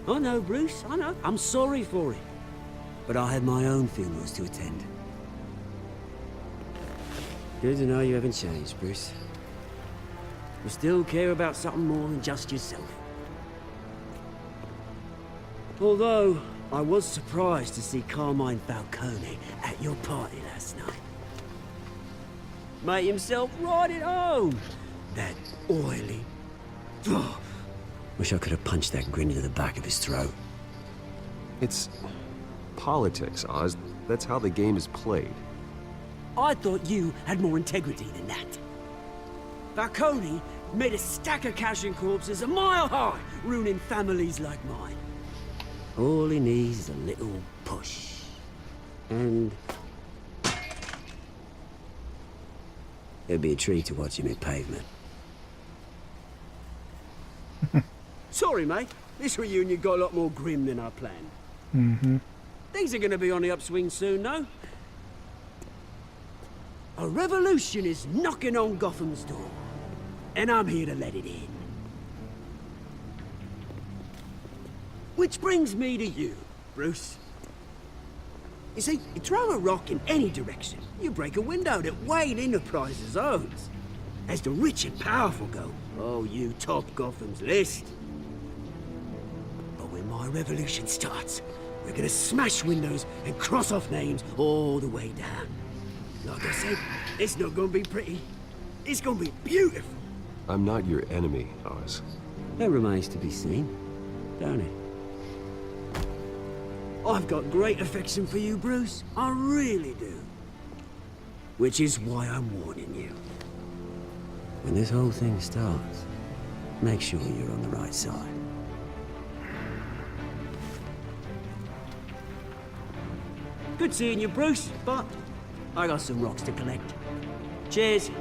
Speaker 15: I know, Bruce, I know. I'm sorry for it. But I had my own funerals to attend. Good to know you haven't changed, Bruce. You still care about something more than just yourself. Although, I was surprised to see Carmine Falcone at your party last night. Made himself right at home. That oily... Oh, wish I could have punched that grin into the back of his throat.
Speaker 2: It's politics, Oz. That's how the game is played.
Speaker 15: I thought you had more integrity than that. Falcone made a stack of cash and corpses a mile high, ruining families like mine. All he needs is a little push. And... it'd be a treat to watch him in pavement. Sorry, mate. This reunion got a lot more grim than I planned.
Speaker 1: Mm-hmm.
Speaker 15: Things are gonna be on the upswing soon, though. A revolution is knocking on Gotham's door. And I'm here to let it in. Which brings me to you, Bruce. You see, you throw a rock in any direction, you break a window that Wayne Enterprises owns. As the rich and powerful go, oh, you top Gotham's list. But when my revolution starts, we're gonna smash windows and cross off names all the way down. Like I said, it's not gonna be pretty. It's gonna be beautiful.
Speaker 2: I'm not your enemy, Oz.
Speaker 15: That remains to be seen, don't it? I've got great affection for you, Bruce. I really do. Which is why I'm warning you. When this whole thing starts, make sure you're on the right side. Good seeing you, Bruce, but I got some rocks to collect. Cheers.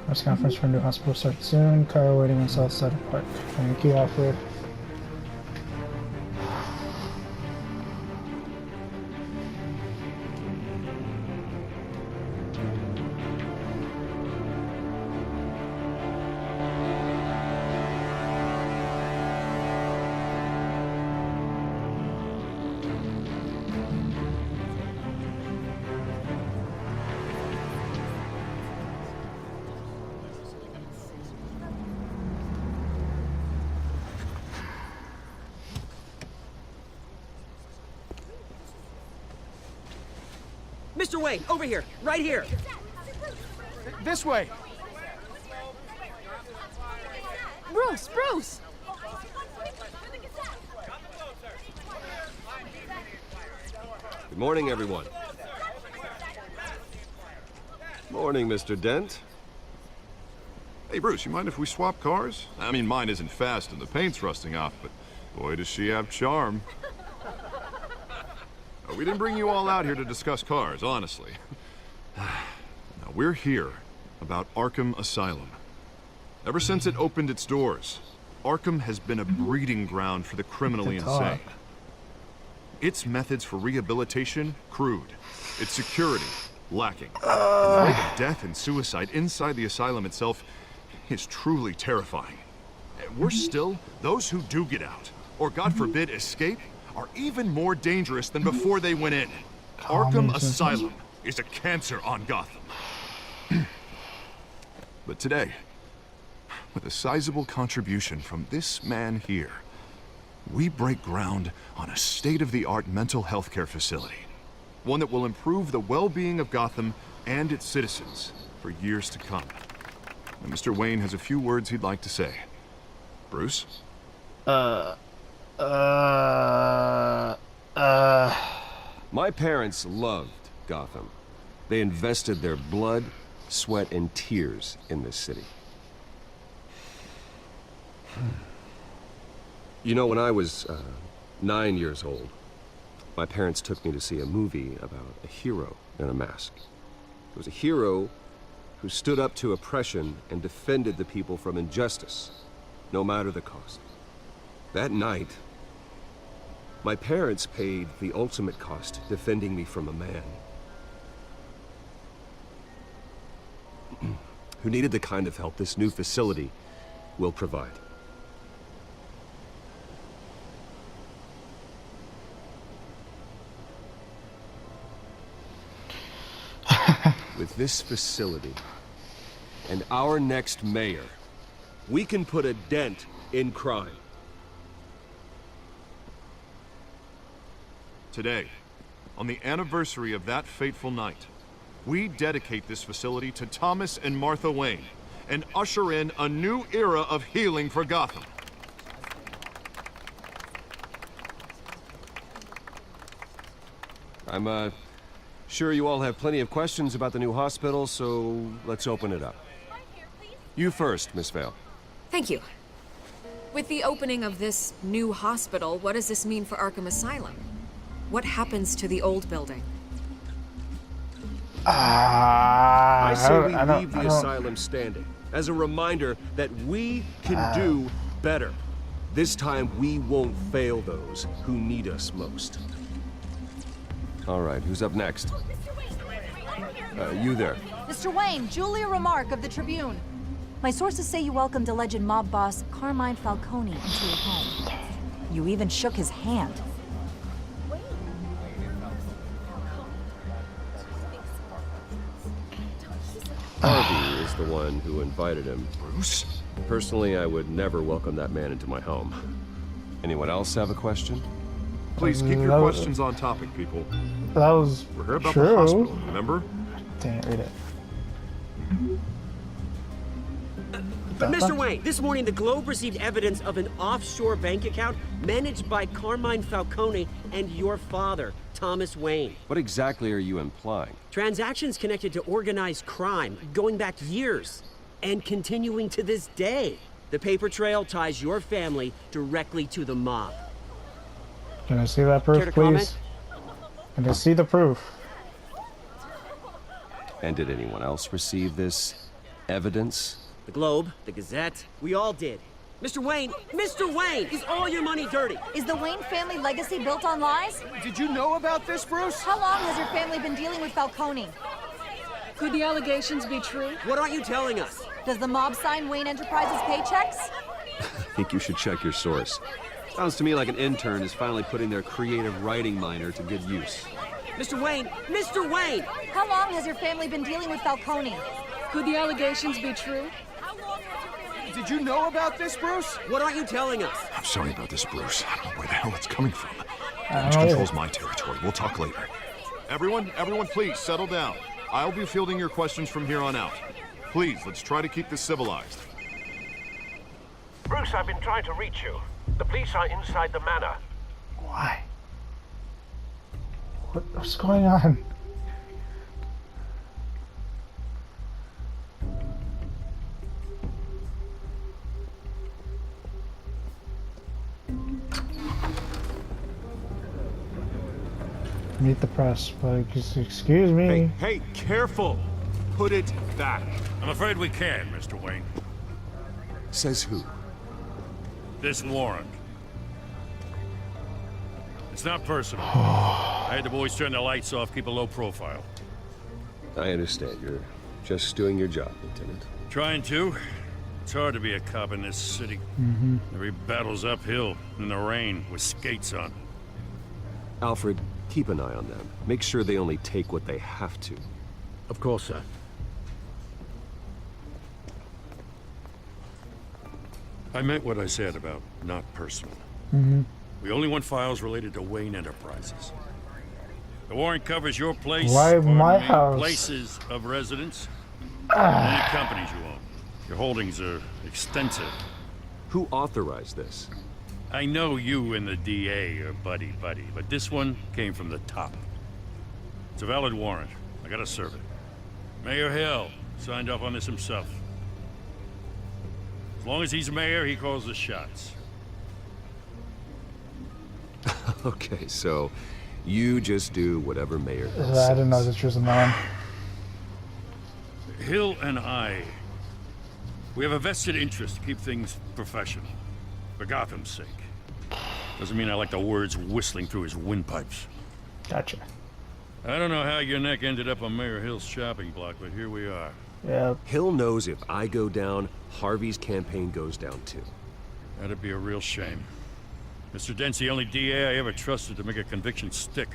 Speaker 1: Press conference for new hospital starts soon. Car waiting on south side of park. Thank you, Alfred.
Speaker 15: Mr. Wayne, over here, right here.
Speaker 4: This way.
Speaker 16: Bruce, Bruce!
Speaker 2: Good morning, everyone. Morning, Mr. Dent.
Speaker 10: Hey, Bruce, you mind if we swap cars? I mean, mine isn't fast and the paint's rusting off, but boy, does she have charm. We didn't bring you all out here to discuss cars, honestly. Now, we're here about Arkham Asylum. Ever since it opened its doors, Arkham has been a breeding ground for the criminally insane. Its methods for rehabilitation, crude. Its security, lacking. And the rate of death and suicide inside the asylum itself is truly terrifying. Worse still, those who do get out, or God forbid, escape, are even more dangerous than before they went in. Arkham Asylum is a cancer on Gotham. But today, with a sizable contribution from this man here, we break ground on a state-of-the-art mental health care facility. One that will improve the well-being of Gotham and its citizens for years to come. And Mr. Wayne has a few words he'd like to say. Bruce?
Speaker 2: My parents loved Gotham. They invested their blood, sweat, and tears in this city. You know, when I was 9 years old, my parents took me to see a movie about a hero in a mask. It was a hero who stood up to oppression and defended the people from injustice, no matter the cost. That night, my parents paid the ultimate cost defending me from a man who needed the kind of help this new facility will provide. With this facility and our next mayor, we can put a dent in crime.
Speaker 10: Today, on the anniversary of that fateful night, we dedicate this facility to Thomas and Martha Wayne and usher in a new era of healing for Gotham.
Speaker 2: I'm sure you all have plenty of questions about the new hospital, so let's open it up. You first, Miss Vale.
Speaker 8: Thank you. With the opening of this new hospital, what does this mean for Arkham Asylum? What happens to the old building?
Speaker 2: I say we leave the asylum standing as a reminder that we can do better. This time we won't fail those who need us most. All right, who's up next? You there.
Speaker 16: Mr. Wayne, Julia Remark of the Tribune.
Speaker 17: My sources say you welcomed alleged mob boss Carmine Falcone into your home. You even shook his hand.
Speaker 2: Harvey is the one who invited him.
Speaker 10: Bruce?
Speaker 2: Personally, I would never welcome that man into my home. Anyone else have a question?
Speaker 10: Please keep your questions on topic, people.
Speaker 1: That was
Speaker 10: We're here about
Speaker 1: true.
Speaker 10: the hospital, remember?
Speaker 1: Dang, read it.
Speaker 15: But Mr. Wayne, this morning the Globe received evidence of an offshore bank account managed by Carmine Falcone and your father, Thomas Wayne.
Speaker 2: What exactly are you implying?
Speaker 15: Transactions connected to organized crime going back years and continuing to this day. The paper trail ties your family directly to the mob.
Speaker 1: Can I see that proof,
Speaker 15: Care to
Speaker 1: please?
Speaker 15: comment?
Speaker 1: Can I see the proof?
Speaker 2: And did anyone else receive this evidence?
Speaker 15: The Globe, the Gazette, we all did. Mr. Wayne, is all your money dirty?
Speaker 17: Is the Wayne family legacy built on lies?
Speaker 4: Did you know about this, Bruce?
Speaker 17: How long has your family been dealing with Falcone?
Speaker 16: Could the allegations be true?
Speaker 15: What aren't you telling us?
Speaker 17: Does the mob sign Wayne Enterprises paychecks?
Speaker 2: I think you should check your source. Sounds to me like an intern is finally putting their creative writing minor to good use.
Speaker 15: Mr. Wayne!
Speaker 17: How long has your family been dealing with Falcone?
Speaker 16: Could the allegations be true?
Speaker 4: Did you know about this, Bruce?
Speaker 15: What aren't you telling us?
Speaker 10: I'm sorry about this, Bruce. I don't know where the hell it's coming from.
Speaker 1: I
Speaker 10: Which
Speaker 1: don't know.
Speaker 10: controls my territory. We'll talk later. Everyone, please, settle down. I'll be fielding your questions from here on out. Please, let's try to keep this civilized.
Speaker 7: Bruce, I've been trying to reach you. The police are inside the manor.
Speaker 1: Why? What's going on? Meet the press, but excuse me.
Speaker 10: Hey, careful! Put it back.
Speaker 5: I'm afraid we can, Mr. Wayne.
Speaker 2: Says who?
Speaker 5: This warrant. It's not personal. I had the boys turn the lights off, keep a low profile.
Speaker 2: I understand. You're just doing your job, Lieutenant.
Speaker 5: Trying to. It's hard to be a cop in this city. Every battle's uphill, in the rain, with skates on.
Speaker 2: Alfred, keep an eye on them. Make sure they only take what they have to.
Speaker 7: Of course, sir.
Speaker 5: I meant what I said about not personal. We only want files related to Wayne Enterprises. The warrant covers your place,
Speaker 1: Why
Speaker 5: or
Speaker 1: my
Speaker 5: main
Speaker 1: house?
Speaker 5: places of residence, and any companies you own. Your holdings are extensive.
Speaker 2: Who authorized this?
Speaker 5: I know you and the DA are buddy-buddy, but this one came from the top. It's a valid warrant. I gotta serve it. Mayor Hill signed off on this himself. As long as he's mayor, he calls the shots.
Speaker 2: Okay, so you just do whatever Mayor Hill
Speaker 1: I
Speaker 2: says.
Speaker 1: didn't know the truth on that one.
Speaker 5: Hill and I, we have a vested interest to keep things professional. For Gotham's sake. Doesn't mean I like the words whistling through his windpipes.
Speaker 1: Gotcha.
Speaker 5: I don't know how your neck ended up on Mayor Hill's shopping block, but here we are.
Speaker 1: Yeah.
Speaker 2: Hill knows if I go down, Harvey's campaign goes down too.
Speaker 5: That'd be a real shame. Mr. Dent's the only DA I ever trusted to make a conviction stick.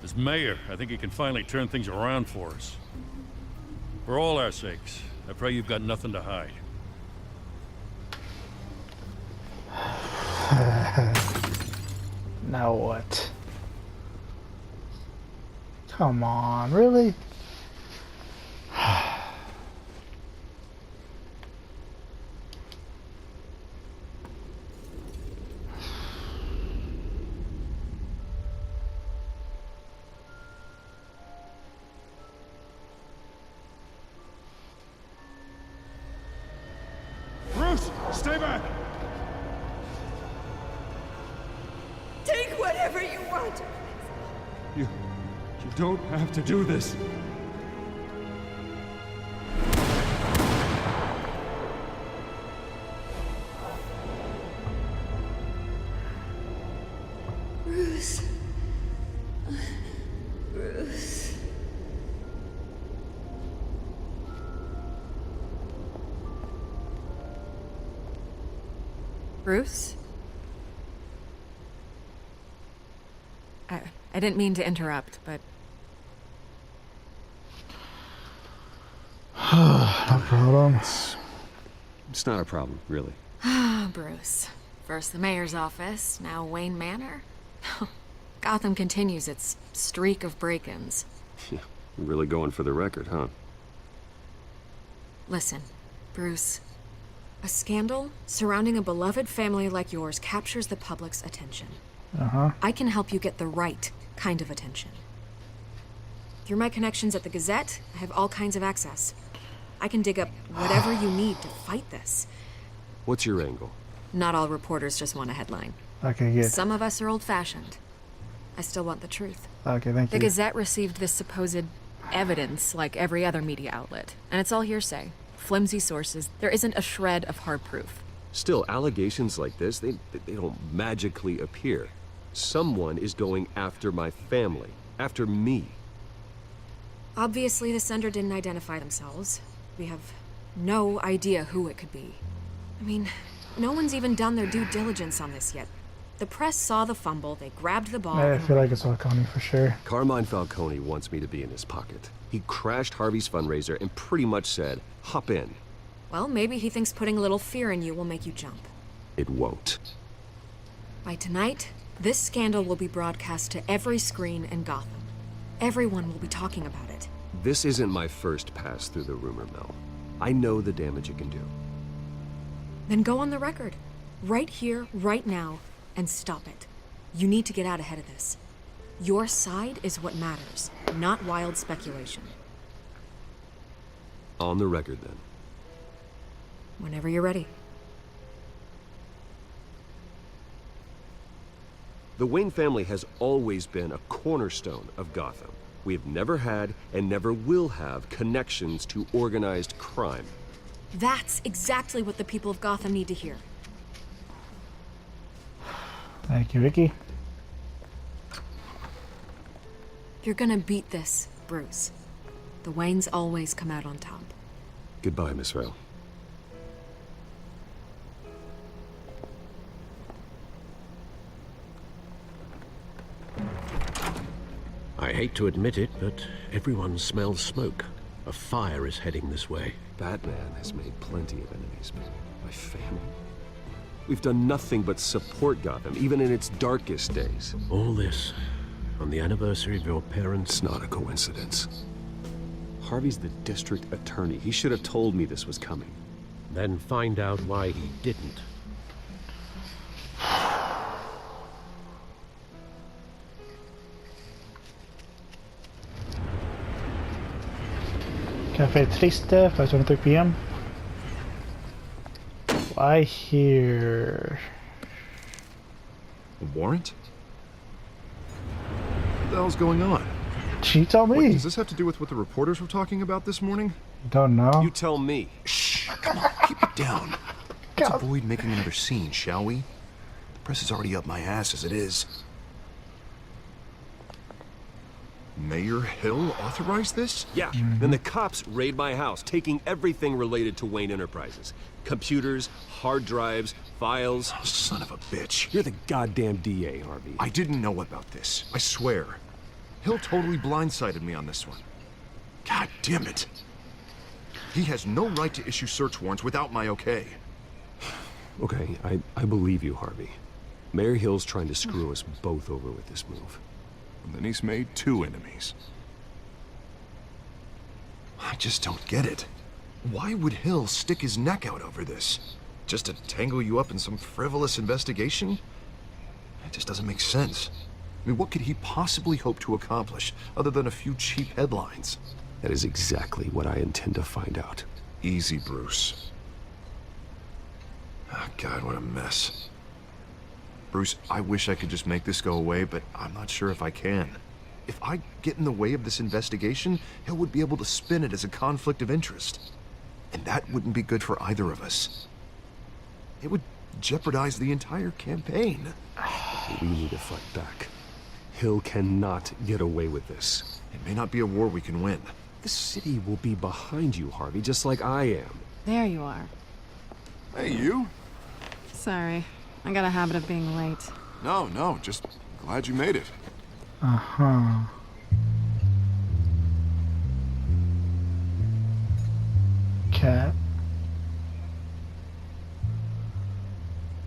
Speaker 5: As mayor, I think he can finally turn things around for us. For all our sakes, I pray you've got nothing to hide.
Speaker 1: Now what? Come on, really?
Speaker 10: Bruce, stay back!
Speaker 12: Take whatever you want.
Speaker 10: You don't have to do this.
Speaker 12: Bruce. Bruce.
Speaker 8: Bruce? I didn't mean to interrupt, but...
Speaker 1: No problem.
Speaker 2: It's not a problem, really.
Speaker 8: Bruce. First the mayor's office, now Wayne Manor. Gotham continues its streak of break-ins.
Speaker 2: Yeah, you're really going for the record, huh?
Speaker 8: Listen, Bruce. A scandal surrounding a beloved family like yours captures the public's attention. I can help you get the right kind of attention. Through my connections at the Gazette, I have all kinds of access. I can dig up whatever you need to fight this.
Speaker 2: What's your angle?
Speaker 8: Not all reporters just want a headline.
Speaker 1: Okay, good.
Speaker 8: Some of us are old-fashioned. I still want the truth.
Speaker 1: Okay, thank you.
Speaker 8: The Gazette received this supposed evidence like every other media outlet, and it's all hearsay. Flimsy sources. There isn't a shred of hard proof.
Speaker 2: Still, allegations like this, they don't magically appear. Someone is going after my family. After me.
Speaker 8: Obviously, the sender didn't identify themselves. We have no idea who it could be. I mean, no one's even done their due diligence on this yet. The press saw the fumble, they grabbed the ball.
Speaker 1: I feel like it's Falcone for sure.
Speaker 2: Carmine Falcone wants me to be in his pocket. He crashed Harvey's fundraiser and pretty much said, hop in.
Speaker 8: Well, maybe he thinks putting a little fear in you will make you jump.
Speaker 2: It won't.
Speaker 8: By tonight, this scandal will be broadcast to every screen in Gotham. Everyone will be talking about it.
Speaker 2: This isn't my first pass through the rumor mill. I know the damage it can do.
Speaker 8: Then go on the record. Right here, right now, and stop it. You need to get out ahead of this. Your side is what matters, not wild speculation.
Speaker 2: On the record, then.
Speaker 8: Whenever you're ready.
Speaker 2: The Wayne family has always been a cornerstone of Gotham. We have never had and never will have connections to organized crime.
Speaker 8: That's exactly what the people of Gotham need to hear.
Speaker 1: Thank you, Vicky.
Speaker 8: You're gonna beat this, Bruce. The Waynes always come out on top.
Speaker 2: Goodbye, Miss Vale.
Speaker 7: I hate to admit it, but everyone smells smoke. A fire is heading this way.
Speaker 2: Batman has made plenty of enemies, but my family? We've done nothing but support Gotham, even in its darkest days.
Speaker 7: All this on the anniversary of your parents'...
Speaker 2: It's not a coincidence. Harvey's the district attorney. He should have told me this was coming.
Speaker 7: Then find out why he didn't.
Speaker 1: Cafe Triste, 5:23 p.m. Why here?
Speaker 10: A warrant? What the hell's going on?
Speaker 1: She told me.
Speaker 10: Wait, does this have to do with what the reporters were talking about this morning?
Speaker 1: Don't know.
Speaker 2: You tell me.
Speaker 10: Shh, come on, keep it down. Let's avoid making another scene, shall we? The press is already up my ass as it is. Mayor Hill authorized this?
Speaker 2: Yeah, then the cops raid my house, taking everything related to Wayne Enterprises. Computers, hard drives, files.
Speaker 10: Oh, son of a bitch.
Speaker 2: You're the goddamn DA, Harvey.
Speaker 10: I didn't know about this, I swear. Hill totally blindsided me on this one. God damn it. He has no right to issue search warrants without my okay.
Speaker 2: Okay, I believe you, Harvey. Mayor Hill's trying to screw us both over with this move.
Speaker 10: And then he's made two enemies. I just don't get it. Why would Hill stick his neck out over this? Just to tangle you up in some frivolous investigation? It just doesn't make sense. I mean, what could he possibly hope to accomplish other than a few cheap headlines?
Speaker 2: That is exactly what I intend to find out.
Speaker 10: Easy, Bruce. Oh, God, what a mess. Bruce, I wish I could just make this go away, but I'm not sure if I can. If I get in the way of this investigation, Hill would be able to spin it as a conflict of interest. And that wouldn't be good for either of us. It would jeopardize the entire campaign.
Speaker 2: We need to fight back. Hill cannot get away with this.
Speaker 10: It may not be a war we can win.
Speaker 2: The city will be behind you, Harvey, just like I am.
Speaker 16: There you are.
Speaker 10: Hey, you.
Speaker 16: Sorry.
Speaker 18: I got a habit of being late.
Speaker 10: No, just glad you made it.
Speaker 1: Uh-huh. Cat.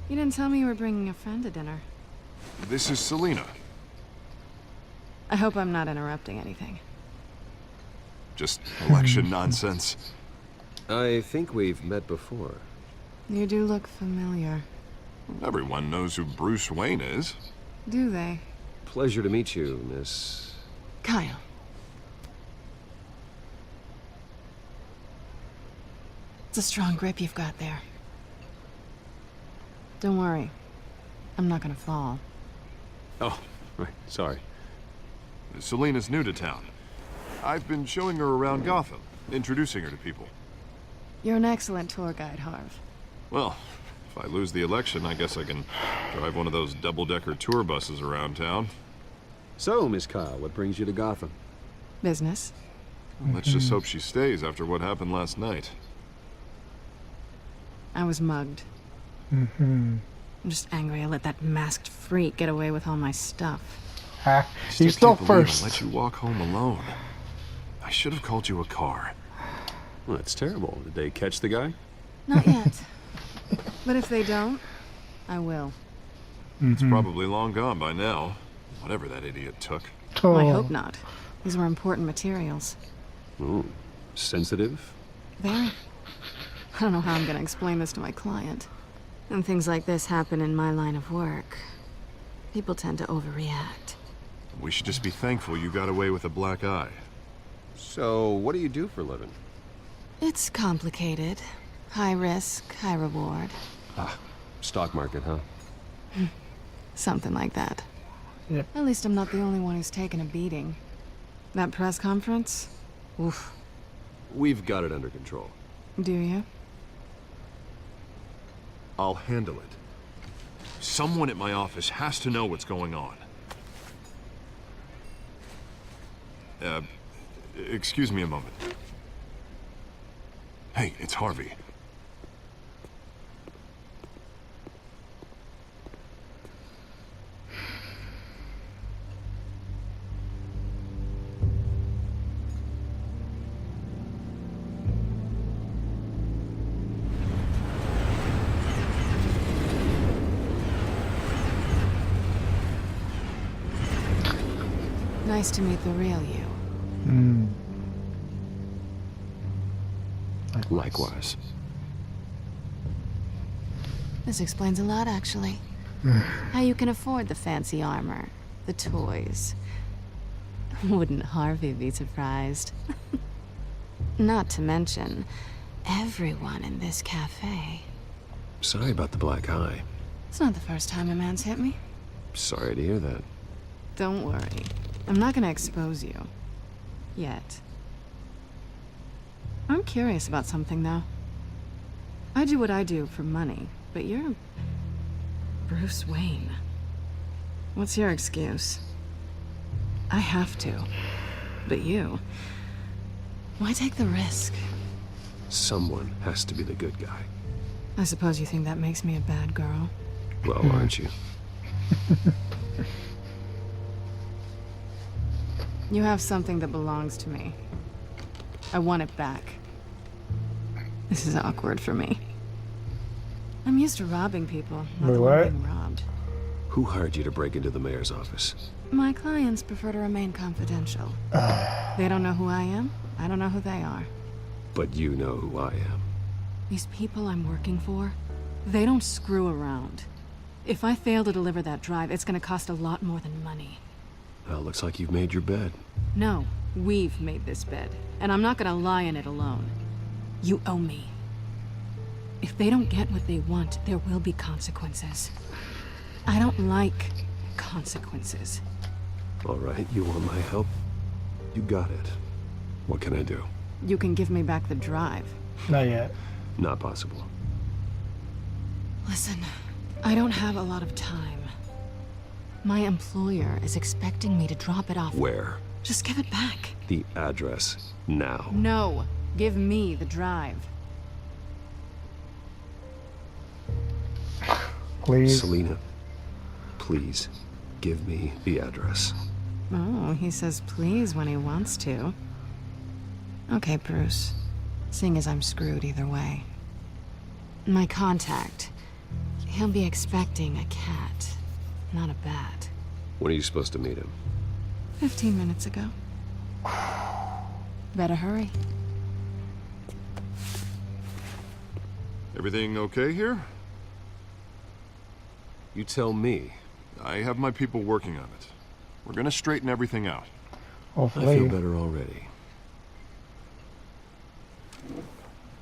Speaker 18: You didn't tell me you were bringing a friend to dinner.
Speaker 10: This is Selina.
Speaker 18: I hope I'm not interrupting anything.
Speaker 10: Just election nonsense.
Speaker 2: I think we've met before.
Speaker 18: You do look familiar.
Speaker 10: Everyone knows who Bruce Wayne is.
Speaker 18: Do they?
Speaker 2: Pleasure to meet you, Miss...
Speaker 18: Kyle. It's a strong grip you've got there. Don't worry. I'm not gonna fall.
Speaker 2: Oh, right, sorry.
Speaker 10: Selina's new to town. I've been showing her around Gotham, introducing her to people.
Speaker 18: You're an excellent tour guide, Harv.
Speaker 10: Well, if I lose the election, I guess I can drive one of those double-decker tour buses around town.
Speaker 2: So, Miss Kyle, what brings you to Gotham?
Speaker 18: Business.
Speaker 10: Well, let's just hope she stays after what happened last night.
Speaker 18: I was mugged. I'm just angry I let that masked freak get away with all my stuff.
Speaker 1: You stole first.
Speaker 10: I let you walk home alone. I should have called you a car.
Speaker 2: Well, that's terrible. Did they catch the guy?
Speaker 18: Not yet. But if they don't, I will.
Speaker 10: It's probably long gone by now. Whatever that idiot took.
Speaker 18: Well, I hope not. These were important materials.
Speaker 2: Ooh, sensitive?
Speaker 18: Very. I don't know how I'm gonna explain this to my client. When things like this happen in my line of work, people tend to overreact.
Speaker 10: We should just be thankful you got away with a black eye.
Speaker 2: So, what do you do for a living?
Speaker 18: It's complicated. High risk, high reward.
Speaker 2: Ah, stock market, huh?
Speaker 18: Something like that.
Speaker 1: Yep.
Speaker 18: At least I'm not the only one who's taken a beating. That press conference? Oof.
Speaker 2: We've got it under control.
Speaker 18: Do you?
Speaker 10: I'll handle it. Someone at my office has to know what's going on. Excuse me a moment. Hey, it's Harvey.
Speaker 18: Nice to meet the real you.
Speaker 2: Likewise.
Speaker 18: This explains a lot, actually. How you can afford the fancy armor, the toys. Wouldn't Harvey be surprised? Not to mention, everyone in this cafe.
Speaker 2: Sorry about the black eye.
Speaker 18: It's not the first time a man's hit me.
Speaker 2: Sorry to hear that.
Speaker 18: Don't worry. I'm not gonna expose you. Yet. I'm curious about something, though. I do what I do for money, but you're... Bruce Wayne. What's your excuse? I have to. But you... Why take the risk?
Speaker 2: Someone has to be the good guy.
Speaker 18: I suppose you think that makes me a bad girl.
Speaker 2: Well, aren't you?
Speaker 18: You have something that belongs to me. I want it back. This is awkward for me. I'm used to robbing people, not the one being robbed.
Speaker 2: Who hired you to break into the mayor's office?
Speaker 18: My clients prefer to remain confidential. They don't know who I am. I don't know who they are.
Speaker 2: But you know who I am.
Speaker 18: These people I'm working for, they don't screw around. If I fail to deliver that drive, it's gonna cost a lot more than money.
Speaker 2: Well, looks like you've made your bed.
Speaker 18: No, we've made this bed, and I'm not gonna lie in it alone. You owe me. If they don't get what they want, there will be consequences. I don't like consequences.
Speaker 2: All right, you want my help? You got it. What can I do?
Speaker 18: You can give me back the drive.
Speaker 1: Not yet.
Speaker 2: Not possible.
Speaker 18: Listen, I don't have a lot of time. My employer is expecting me to drop it off.
Speaker 2: Where?
Speaker 18: Just give it back.
Speaker 2: The address, now.
Speaker 18: No, give me the drive.
Speaker 1: Please.
Speaker 2: Selina, please, give me the address.
Speaker 18: Oh, he says please when he wants to. Okay, Bruce. Seeing as I'm screwed either way. My contact. He'll be expecting a cat, not a bat.
Speaker 2: When are you supposed to meet him?
Speaker 18: 15 minutes ago. Better hurry.
Speaker 10: Everything okay here?
Speaker 2: You tell me.
Speaker 10: I have my people working on it. We're gonna straighten everything out.
Speaker 1: Hopefully.
Speaker 2: I feel better already.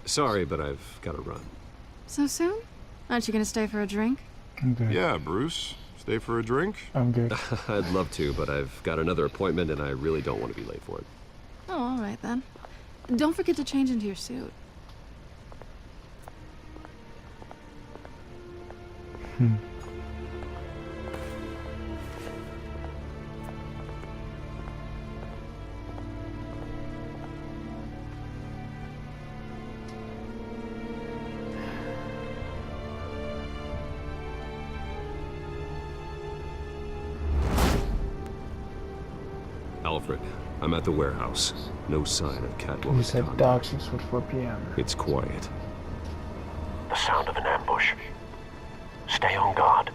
Speaker 2: Sorry, but I've got to run.
Speaker 18: So soon? Aren't you gonna stay for a drink?
Speaker 1: I'm good.
Speaker 10: Yeah, Bruce. Stay for a drink?
Speaker 1: I'm good.
Speaker 2: I'd love to, but I've got another appointment and I really don't want to be late for it.
Speaker 18: Oh, all right then. Don't forget to change into your suit.
Speaker 2: Alfred, I'm at the warehouse. No sign of Catwoman.
Speaker 1: You said dock 6 at 4 p.m.
Speaker 2: It's quiet.
Speaker 3: The sound of an ambush. Stay on guard.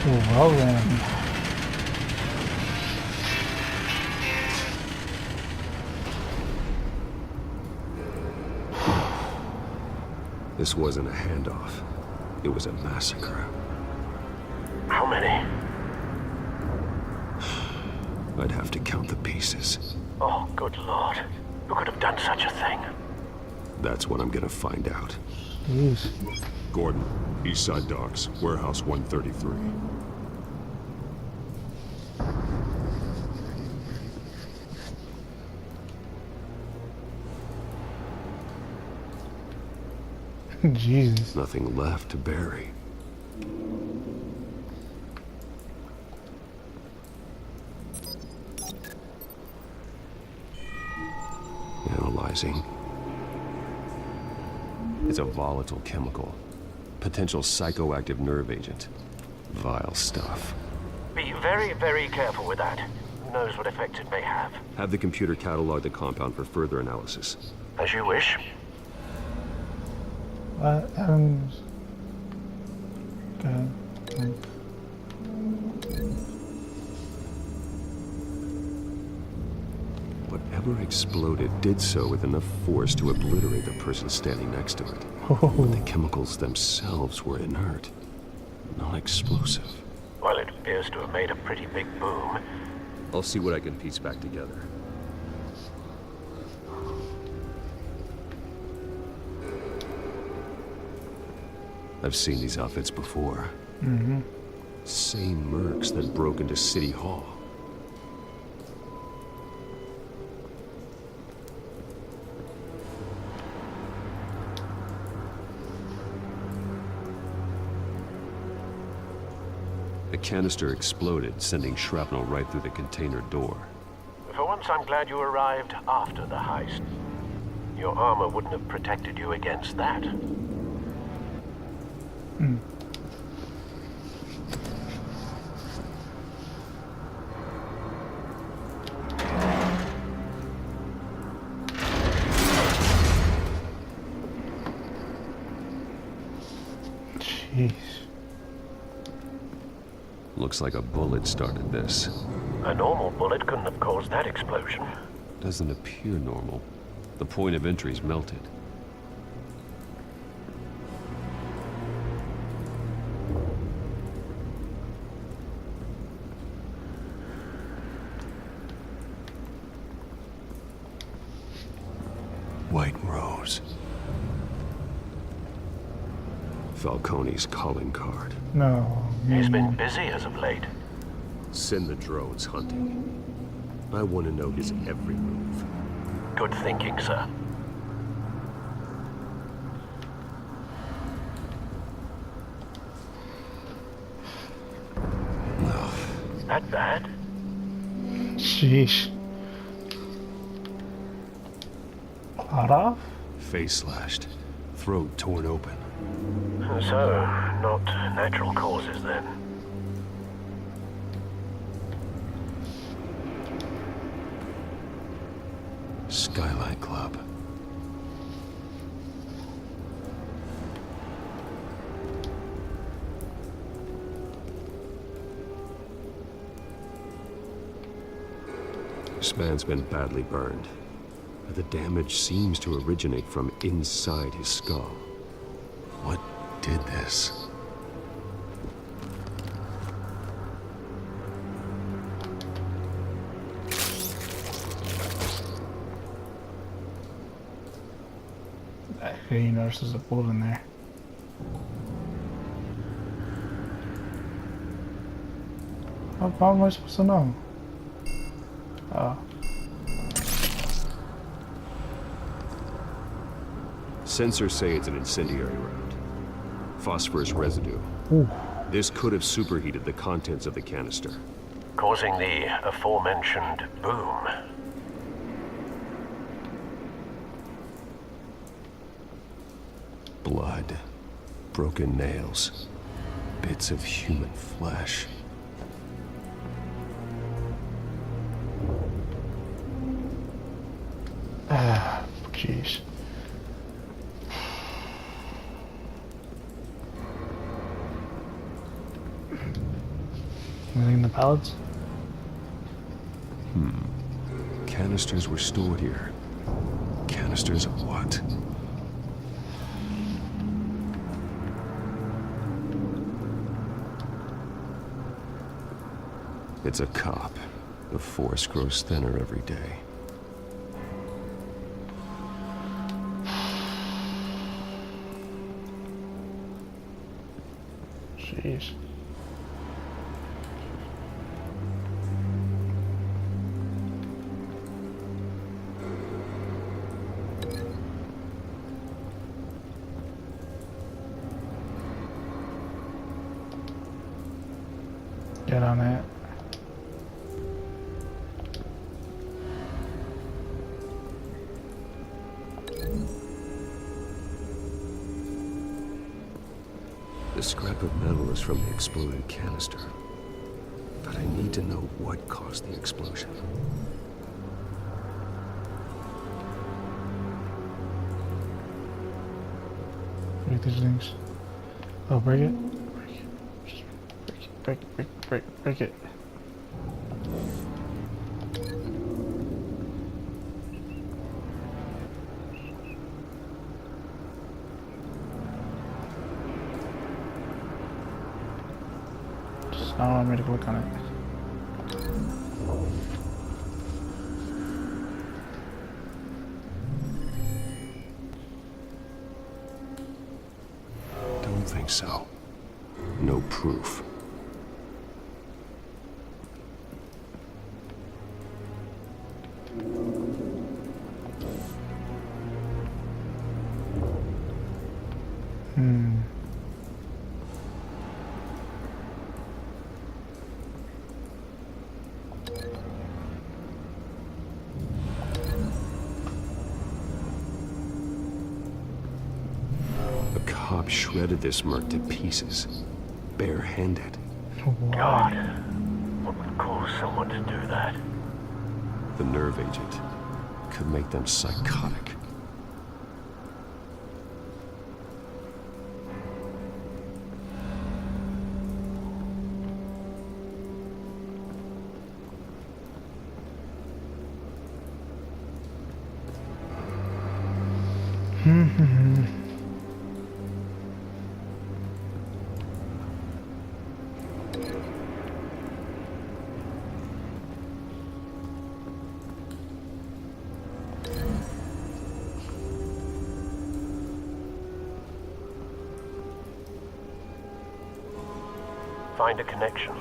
Speaker 1: Well then.
Speaker 2: This wasn't a handoff. It was a massacre.
Speaker 3: How many?
Speaker 2: I'd have to count the pieces.
Speaker 3: Oh, good Lord. Who could have done such a thing?
Speaker 2: That's what I'm gonna find out.
Speaker 1: Jeez.
Speaker 10: Gordon, Eastside Docks, Warehouse 133.
Speaker 1: Jesus.
Speaker 2: Nothing left to bury. Analyzing. It's a volatile chemical. Potential psychoactive nerve agent. Vile stuff.
Speaker 3: Be very, very careful with that. Who knows what effect it may have.
Speaker 2: Have the computer catalog the compound for further analysis.
Speaker 3: As you wish.
Speaker 1: Okay.
Speaker 2: Whatever exploded did so with enough force to obliterate the person standing next to it. But the chemicals themselves were inert, non-explosive.
Speaker 3: Well, it appears to have made a pretty big boom.
Speaker 2: I'll see what I can piece back together. I've seen these outfits before.
Speaker 1: Mm-hmm.
Speaker 2: Same mercs that broke into City Hall. The canister exploded, sending shrapnel right through the container door.
Speaker 3: For once, I'm glad you arrived after the heist. Your armor wouldn't have protected you against that.
Speaker 1: Jeez.
Speaker 2: Looks like a bullet started this.
Speaker 3: A normal bullet couldn't have caused that explosion.
Speaker 2: Doesn't appear normal. The point of entry's melted. White Rose. Falcone's calling card.
Speaker 1: No.
Speaker 3: He's been busy as of late.
Speaker 2: Send the drones hunting. I want to know his every move.
Speaker 3: Good thinking, sir. That bad?
Speaker 1: Sheesh. Plot off?
Speaker 2: Face slashed, throat torn open.
Speaker 3: So, not natural causes then.
Speaker 2: Skyline Club. This man's been badly burned. The damage seems to originate from inside his skull. What did this?
Speaker 1: Okay, you notice there's a bullet in there. How am I supposed to know? Oh.
Speaker 2: Sensors say it's an incendiary round. Phosphorus residue.
Speaker 1: Ooh.
Speaker 2: This could have superheated the contents of the canister,
Speaker 3: causing the aforementioned boom.
Speaker 2: Blood, broken nails, bits of human flesh.
Speaker 1: Ah, jeez. Anything in the pallets?
Speaker 2: Canisters were stored here. Canisters of what? It's a cop. The force grows thinner every day.
Speaker 1: Jeez. Get on it.
Speaker 2: The scrap of metal is from the exploded canister. But I need to know what caused the explosion.
Speaker 1: Break these things. Oh, break it? Break it. Break it. I don't want me to click on it.
Speaker 2: Don't think so. No proof. Cop shredded this merc to pieces, barehanded.
Speaker 3: God, what would cause someone to do that?
Speaker 2: The nerve agent could make them psychotic.
Speaker 3: Find a connection.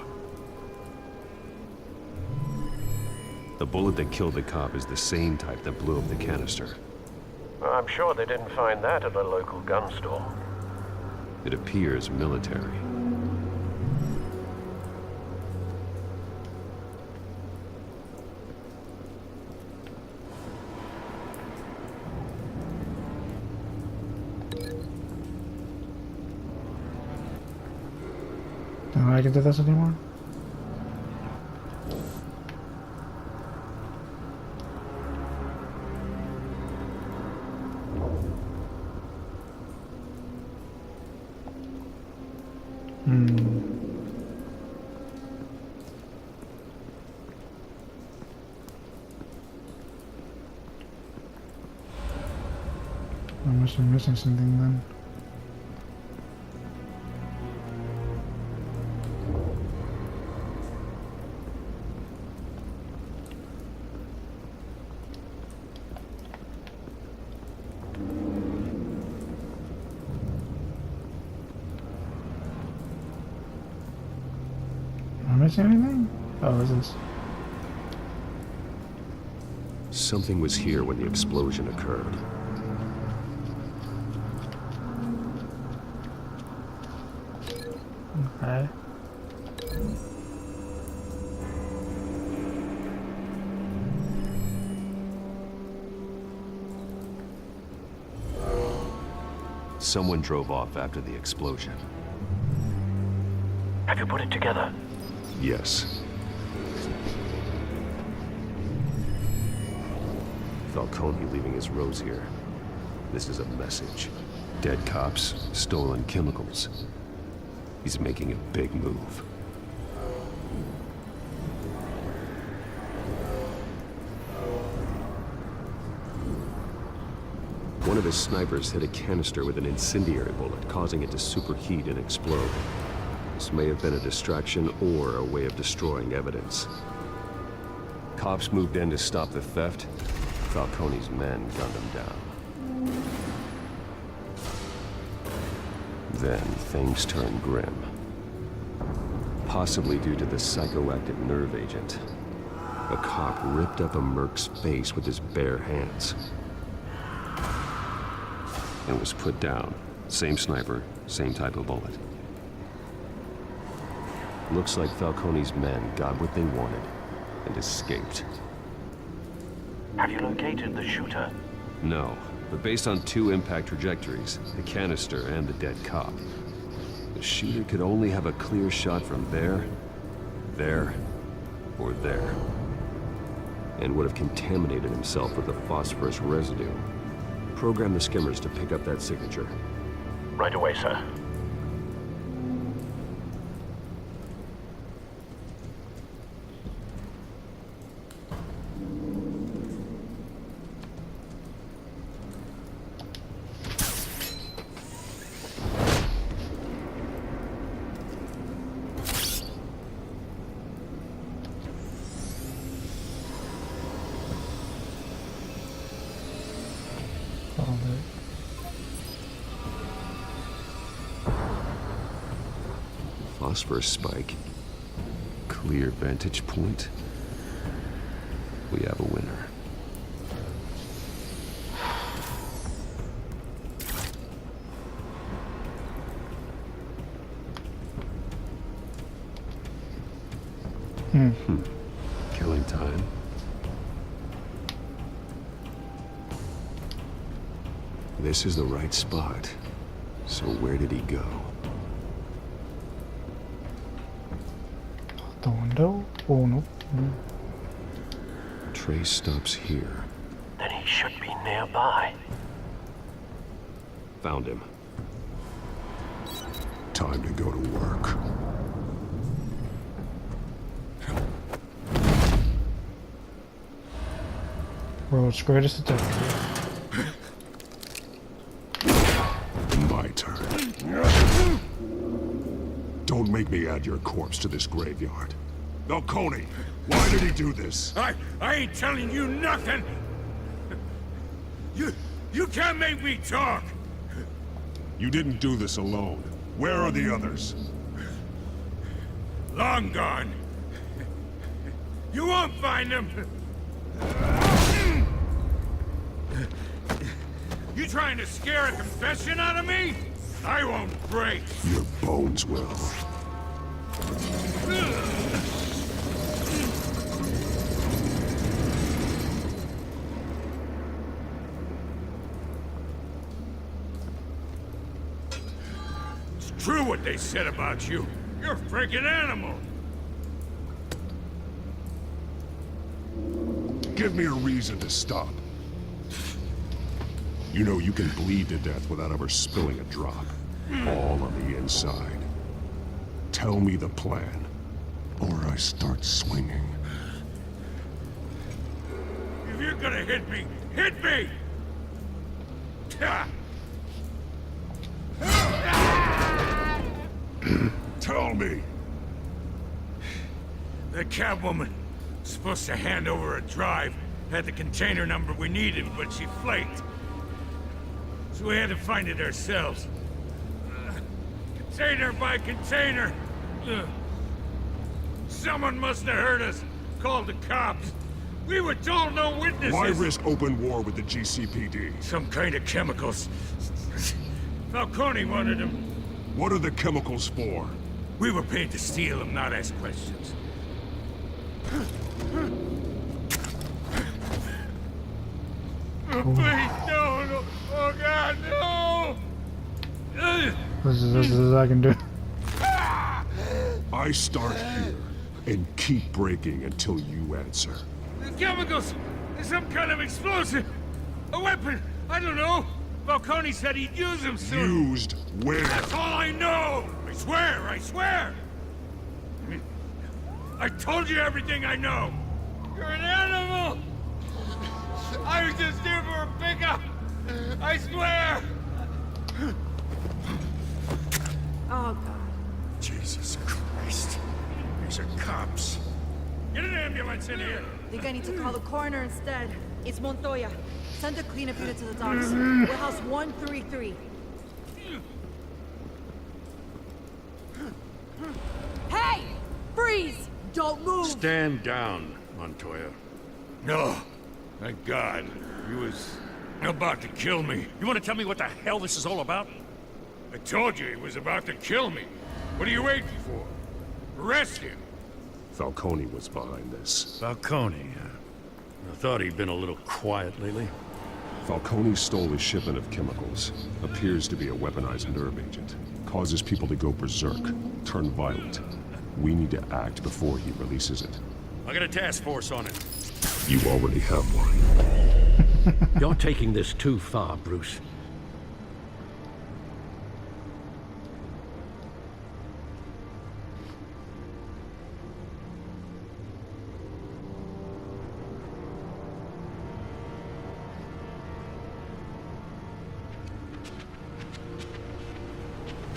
Speaker 2: The bullet that killed the cop is the same type that blew up the canister.
Speaker 3: I'm sure they didn't find that at a local gun store.
Speaker 2: It appears military.
Speaker 1: Oh, I can do this anymore? I must be missing something then. Am I missing anything? Oh, is this?
Speaker 2: Something was here when the explosion occurred.
Speaker 1: Okay.
Speaker 2: Someone drove off after the explosion.
Speaker 3: Have you put it together?
Speaker 2: Yes. Falcone leaving his rose here. This is a message. Dead cops, stolen chemicals. He's making a big move. One of his snipers hit a canister with an incendiary bullet, causing it to superheat and explode. This may have been a distraction or a way of destroying evidence. Cops moved in to stop the theft. Falcone's men gunned him down. Then things turned grim. Possibly due to the psychoactive nerve agent. A cop ripped up a merc's face with his bare hands. And was put down. Same sniper, same type of bullet. Looks like Falcone's men got what they wanted and escaped.
Speaker 3: Have you located the shooter?
Speaker 2: No, but based on two impact trajectories, the canister and the dead cop, the shooter could only have a clear shot from there, or there. And would have contaminated himself with the phosphorus residue. Program the skimmers to pick up that signature.
Speaker 3: Right away, sir.
Speaker 2: Phosphorus spike. Clear vantage point. We have a winner. Killing time. This is the right spot. So where did he go?
Speaker 1: The window? Oh, no.
Speaker 2: Trace stops here.
Speaker 3: Then he should be nearby.
Speaker 2: Found him.
Speaker 19: Time to go to work.
Speaker 1: World's greatest detective.
Speaker 19: My turn. Don't make me add your corpse to this graveyard. Falcone, why did he do this?
Speaker 13: I ain't telling you nothing! You can't make me talk!
Speaker 19: You didn't do this alone. Where are the others?
Speaker 13: Long gone. You won't find them! You trying to scare a confession out of me? I won't break.
Speaker 19: Your bones will.
Speaker 13: It's true what they said about you. You're
Speaker 5: You're a freaking animal!
Speaker 19: Give me a reason to stop. You know you can bleed to death without ever spilling a drop. All on the inside. Tell me the plan, or I start swinging.
Speaker 5: If you're gonna hit me, hit me!
Speaker 19: Tell me!
Speaker 5: The Catwoman was supposed to hand over a drive, had the container number we needed, but she flaked. So we had to find it ourselves. Container by container. Someone must have heard us, called the cops. We were told no witnesses.
Speaker 19: Why risk open war with the GCPD?
Speaker 5: Some kind of chemicals. Falcone wanted them.
Speaker 19: What are the chemicals for?
Speaker 5: We were paid to steal them, not ask questions. Oh, please, no. Oh, God, no!
Speaker 1: This is all I can do.
Speaker 19: I start here and keep breaking until you answer.
Speaker 5: The chemicals! There's some kind of explosive! A weapon! I don't know! Falcone said he'd use them soon!
Speaker 19: Used where?
Speaker 5: That's all I know! I swear! I told you everything I know! You're an animal! I was just here for a pickup! I swear!
Speaker 17: Oh, God.
Speaker 5: Jesus Christ. These are cops. Get an ambulance in here!
Speaker 20: Think I need to call the coroner instead. It's Montoya. Send a cleanup unit to the docks. Warehouse 133.
Speaker 16: Hey! Freeze! Don't move!
Speaker 5: Stand down, Montoya. No. Thank God. He was about to kill me.
Speaker 21: You want to tell me what the hell this is all about?
Speaker 5: I told you he was about to kill me. What are you waiting for? Arrest him.
Speaker 19: Falcone was behind this.
Speaker 5: Falcone, I thought he'd been a little quiet lately.
Speaker 19: Falcone stole a shipment of chemicals. Appears to be a weaponized nerve agent. Causes people to go berserk, turn violent. We need to act before he releases it.
Speaker 21: I got a task force on it.
Speaker 19: You already have one.
Speaker 7: You're taking this too far, Bruce.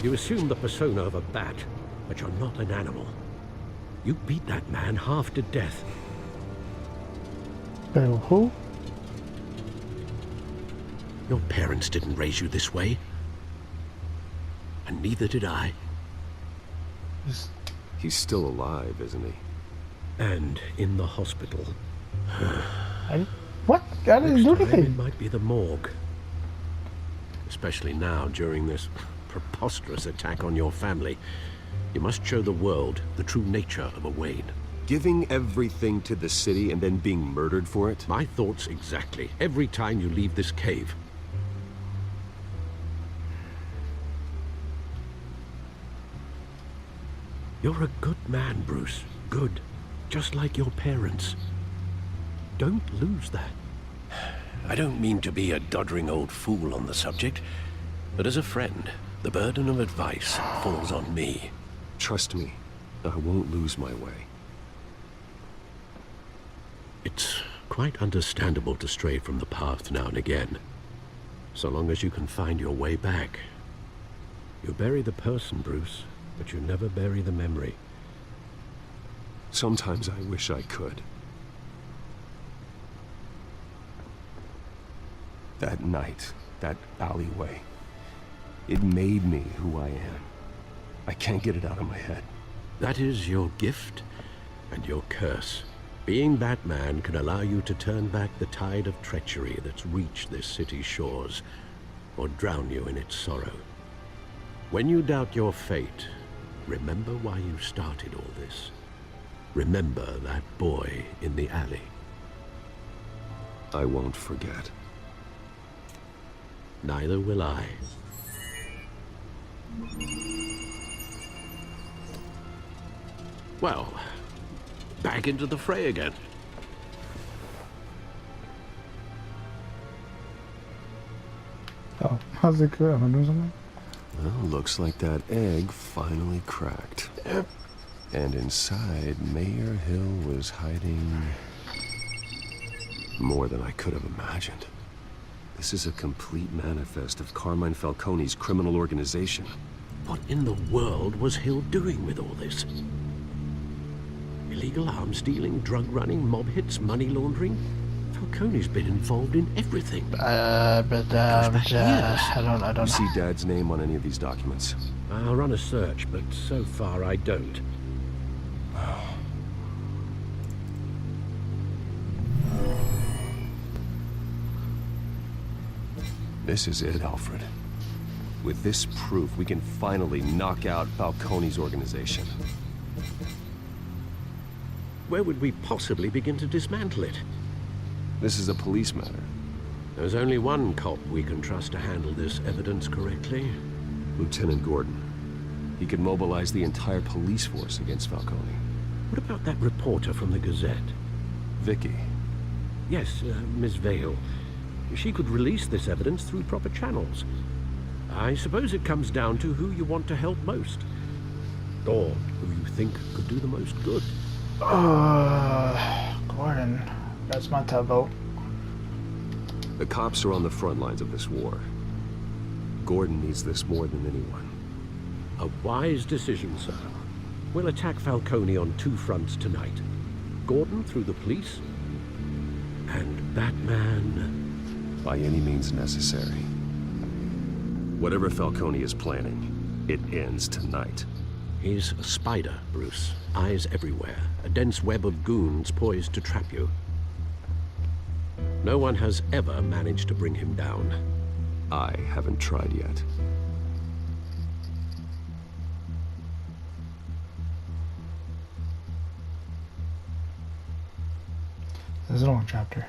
Speaker 7: You assume the persona of a bat, but you're not an animal. You beat that man half to death.
Speaker 1: Who?
Speaker 7: Your parents didn't raise you this way. And neither did I.
Speaker 2: He's still alive, isn't he?
Speaker 7: And in the hospital.
Speaker 1: What? I didn't do anything.
Speaker 7: It might be the morgue. Especially now, during this preposterous attack on your family. You must show the world the true nature of a Wayne.
Speaker 2: Giving everything to the city and then being murdered for it?
Speaker 7: My thoughts exactly. Every time you leave this cave. You're a good man, Bruce. Good. Just like your parents. Don't lose that.
Speaker 22: I don't mean to be a doddering old fool on the subject, but as a friend, the burden of advice falls on me.
Speaker 2: Trust me, I won't lose my way.
Speaker 7: It's quite understandable to stray from the path now and again, so long as you can find your way back. You bury the person, Bruce, but you never bury the memory.
Speaker 2: Sometimes I wish I could. That night, that alleyway, it made me who I am. I can't get it out of my head.
Speaker 7: That is your gift and your curse. Being Batman can allow you to turn back the tide of treachery that's reached this city's shores, or drown you in its sorrow. When you doubt your fate, remember why you started all this. Remember that boy in the alley.
Speaker 2: I won't forget.
Speaker 7: Neither will I. Well, back into the fray again.
Speaker 1: Oh, how's it good? Am I doing something?
Speaker 2: Well, looks like that egg finally cracked.
Speaker 1: Yep.
Speaker 2: And inside, Mayor Hill was hiding more than I could have imagined. This is a complete manifest of Carmine Falcone's criminal organization.
Speaker 7: What in the world was Hill doing with all this? Illegal arms dealing, drug running, mob hits, money laundering? Falcone's been involved in everything.
Speaker 1: I don't
Speaker 2: You see Dad's name on any of these documents?
Speaker 7: I'll run a search, but so far I don't.
Speaker 2: This is it, Alfred. With this proof, we can finally knock out Falcone's organization.
Speaker 7: Where would we possibly begin to dismantle it?
Speaker 2: This is a police matter.
Speaker 7: There's only one cop we can trust to handle this evidence correctly.
Speaker 2: Lieutenant Gordon. He could mobilize the entire police force against Falcone.
Speaker 7: What about that reporter from the Gazette?
Speaker 2: Vicky.
Speaker 7: Yes, Miss Vale. She could release this evidence through proper channels. I suppose it comes down to who you want to help most. Or who you think could do the most good.
Speaker 1: Gordon. That's my tugboat.
Speaker 2: The cops are on the front lines of this war. Gordon needs this more than anyone.
Speaker 7: A wise decision, sir. We'll attack Falcone on two fronts tonight. Gordon through the police, and Batman...
Speaker 2: by any means necessary. Whatever Falcone is planning, it ends tonight.
Speaker 7: He's a spider, Bruce. Eyes everywhere. A dense web of goons poised to trap you. No one has ever managed to bring him down.
Speaker 2: I haven't tried yet.
Speaker 1: There's a long chapter.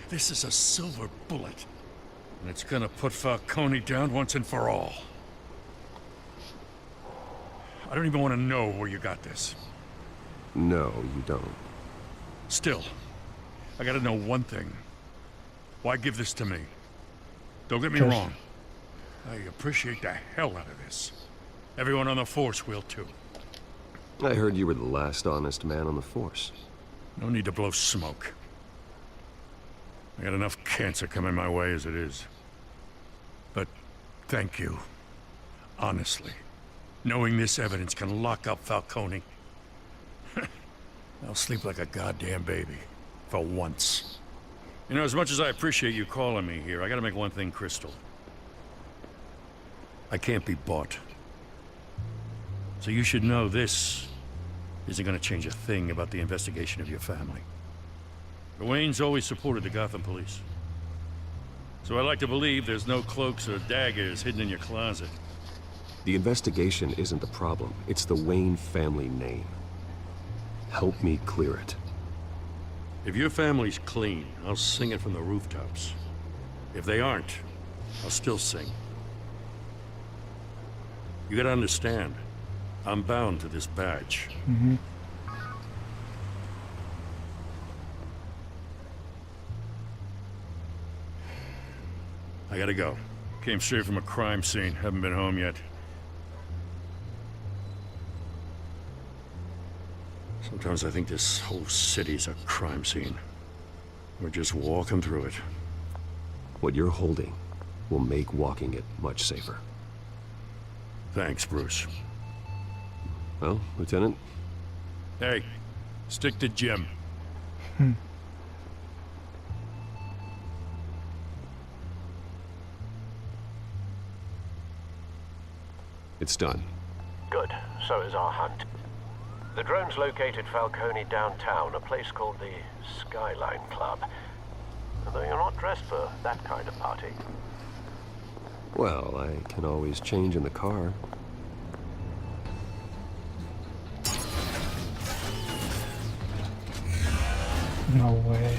Speaker 21: This is a silver bullet. And it's gonna put Falcone down once and for all. I don't even want to know where you got this.
Speaker 2: No, you don't.
Speaker 21: Still, I gotta know one thing. Why give this to me? Don't get me wrong. I appreciate the hell out of this. Everyone on the force will too.
Speaker 2: I heard you were the last honest man on the force.
Speaker 21: No need to blow smoke. I got enough cancer coming my way as it is. But thank you. Honestly. Knowing this evidence can lock up Falcone. I'll sleep like a goddamn baby. For once. You know, as much as I appreciate you calling me here, I gotta make one thing crystal. I can't be bought. So you should know this isn't gonna change a thing about the investigation of your family. The Waynes always supported the Gotham police. So I like to believe there's no cloaks or daggers hidden in your closet.
Speaker 2: The investigation isn't the problem. It's the Wayne family name. Help me clear it.
Speaker 21: If your family's clean, I'll sing it from the rooftops. If they aren't, I'll still sing. You gotta understand, I'm bound to this badge.
Speaker 1: Mm-hmm.
Speaker 21: I gotta go. Came straight from a crime scene. Haven't been home yet. Sometimes I think this whole city's a crime scene. We're just walking through it.
Speaker 2: What you're holding will make walking it much safer.
Speaker 21: Thanks, Bruce.
Speaker 2: Well, Lieutenant?
Speaker 21: Hey, stick to Jim.
Speaker 2: It's done.
Speaker 3: Good. So is our hunt. The drones located Falcone downtown, a place called the Skyline Club. Although you're not dressed for that kind of party.
Speaker 2: Well, I can always change in the car.
Speaker 1: No way.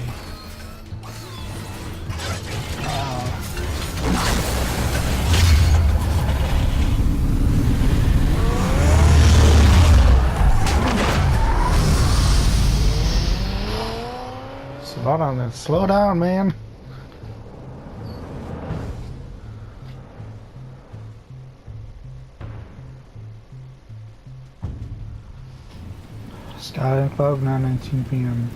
Speaker 1: Slow down then. Slow down, man. Skyline Club, 9:19 p.m.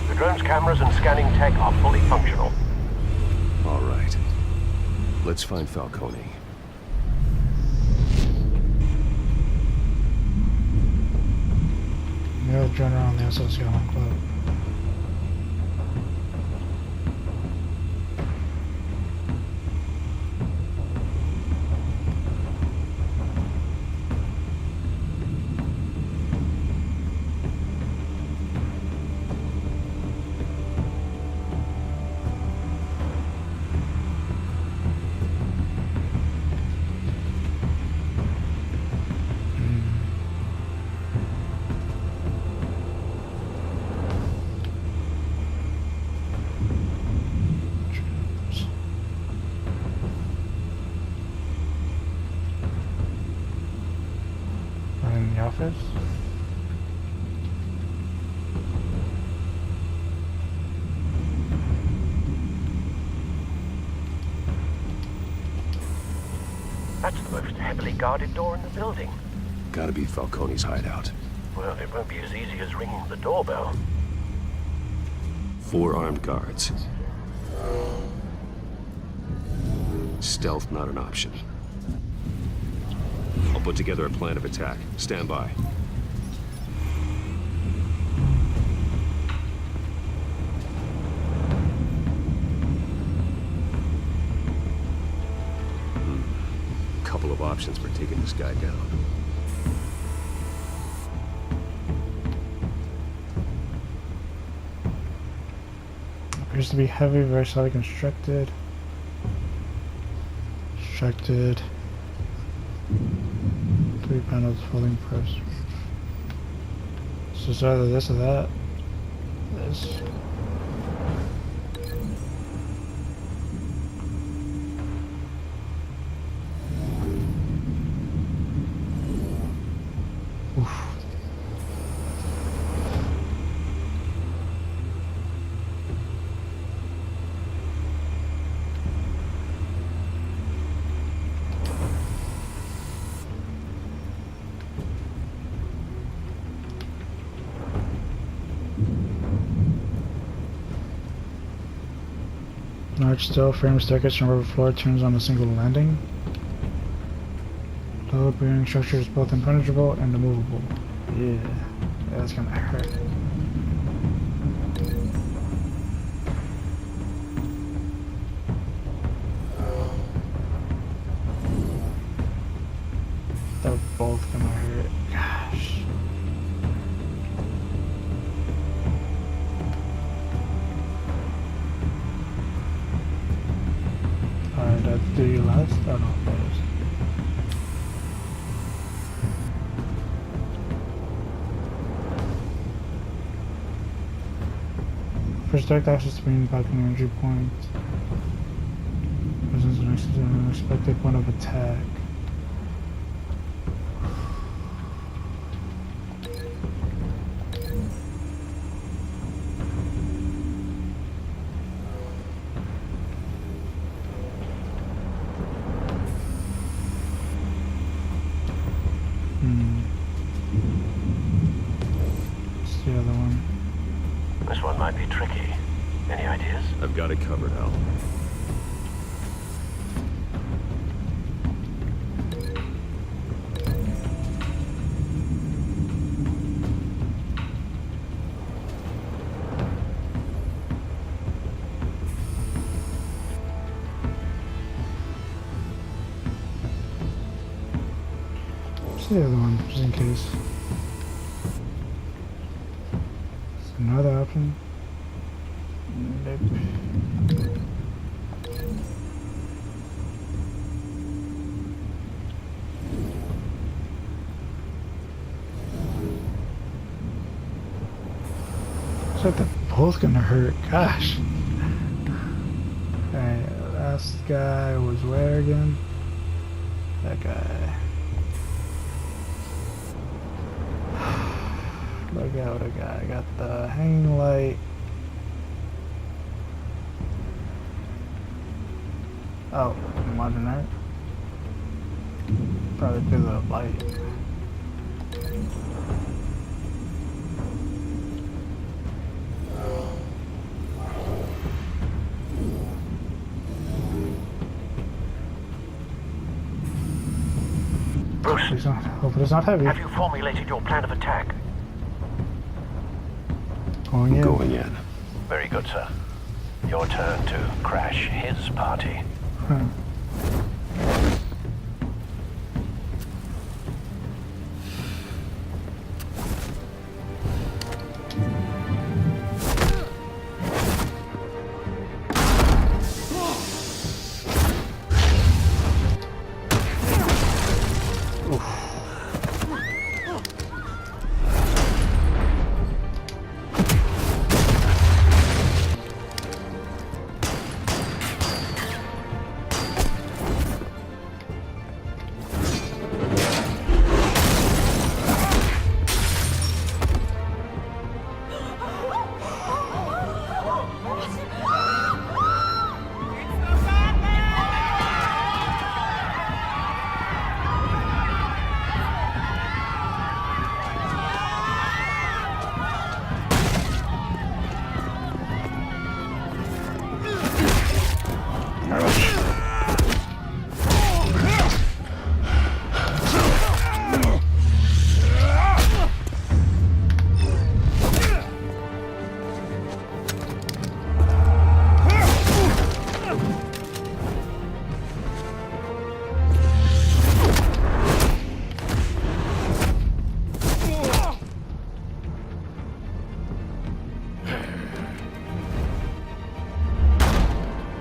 Speaker 3: The drone's cameras and scanning tech are fully functional.
Speaker 2: All right. Let's find Falcone.
Speaker 1: They'll drone around the Skyline Club. In the office.
Speaker 3: That's the most heavily guarded door in the building.
Speaker 2: Gotta be Falcone's hideout.
Speaker 3: Well, it won't be as easy as ringing the doorbell.
Speaker 2: 4 armed guards. Stealth not an option. I'll put together a plan of attack. Stand by. Couple of options for taking this guy down.
Speaker 1: Appears to be heavy, very slightly constructed. Constructed. 3 panels folding press. So it's either this or that. This. Oof. Large steel frame staircase from rubber floor turns on a single landing. Low bearing structure is both impenetrable and immovable. Yeah, that's gonna hurt. They're both gonna hurt. Gosh. Alright, do you last? Oh no, first. First direct access to main balcony entry point. Presents an unexpected point of attack. What's the other one?
Speaker 3: This one might be tricky. Any ideas?
Speaker 2: I've got it covered, Al.
Speaker 1: What's the other one, just in case? Another option? Nope. Looks like they're both gonna hurt. Gosh. Alright, last guy was where again? That guy. Look out, what I got. I got the hanging light. Oh, modern art. Probably because of the light.
Speaker 3: Bruce,
Speaker 1: Hopefully it's not heavy.
Speaker 3: have you formulated your plan of attack?
Speaker 1: Going in.
Speaker 22: Going in.
Speaker 3: Very good, sir. Your turn to crash his party.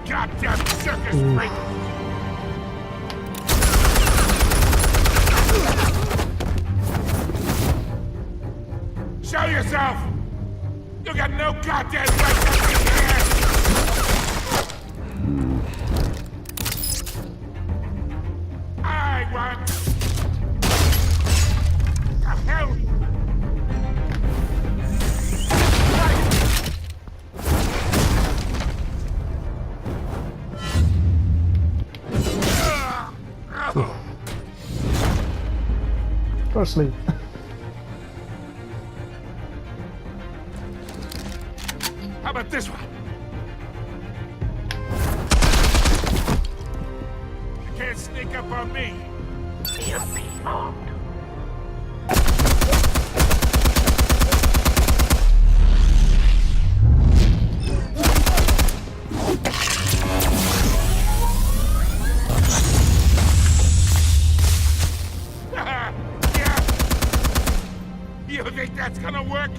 Speaker 13: Goddamn circus freak! Show yourself! You got no goddamn right to be here! I want... The hell?
Speaker 1: Go to sleep.
Speaker 13: How about this one? You can't sneak up on me.
Speaker 3: EMP armed.
Speaker 13: You think that's gonna work?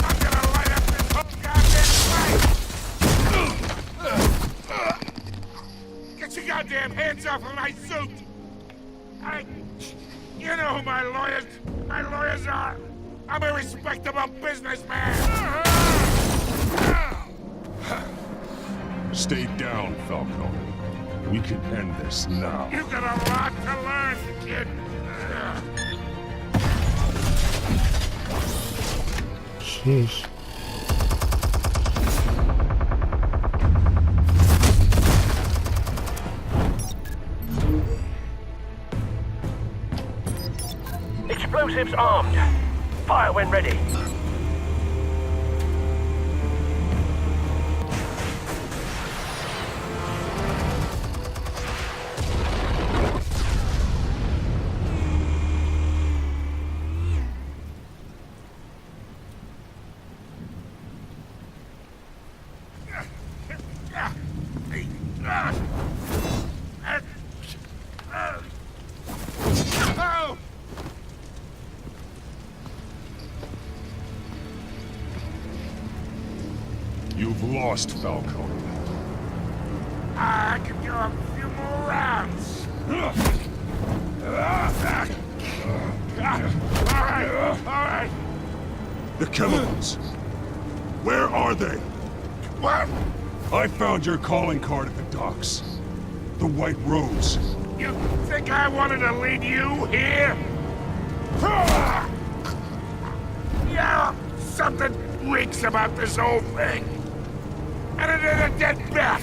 Speaker 13: I'm gonna light up this whole goddamn place! Get your goddamn hands off of my suit! You know who my lawyers are! I'm a respectable businessman!
Speaker 19: Stay down, Falcone. We can end this now.
Speaker 13: You got a lot to learn, kid!
Speaker 1: Sheesh.
Speaker 3: Explosives armed. Fire when ready.
Speaker 19: lost, Falcone.
Speaker 13: I could go a few more rounds. All right.
Speaker 19: The chemicals. Where are they?
Speaker 13: What?
Speaker 19: I found your calling card at the docks. The White Rose.
Speaker 13: You think I wanted to lead you here? Yeah, something reeks about this whole thing. And it is a dead bat.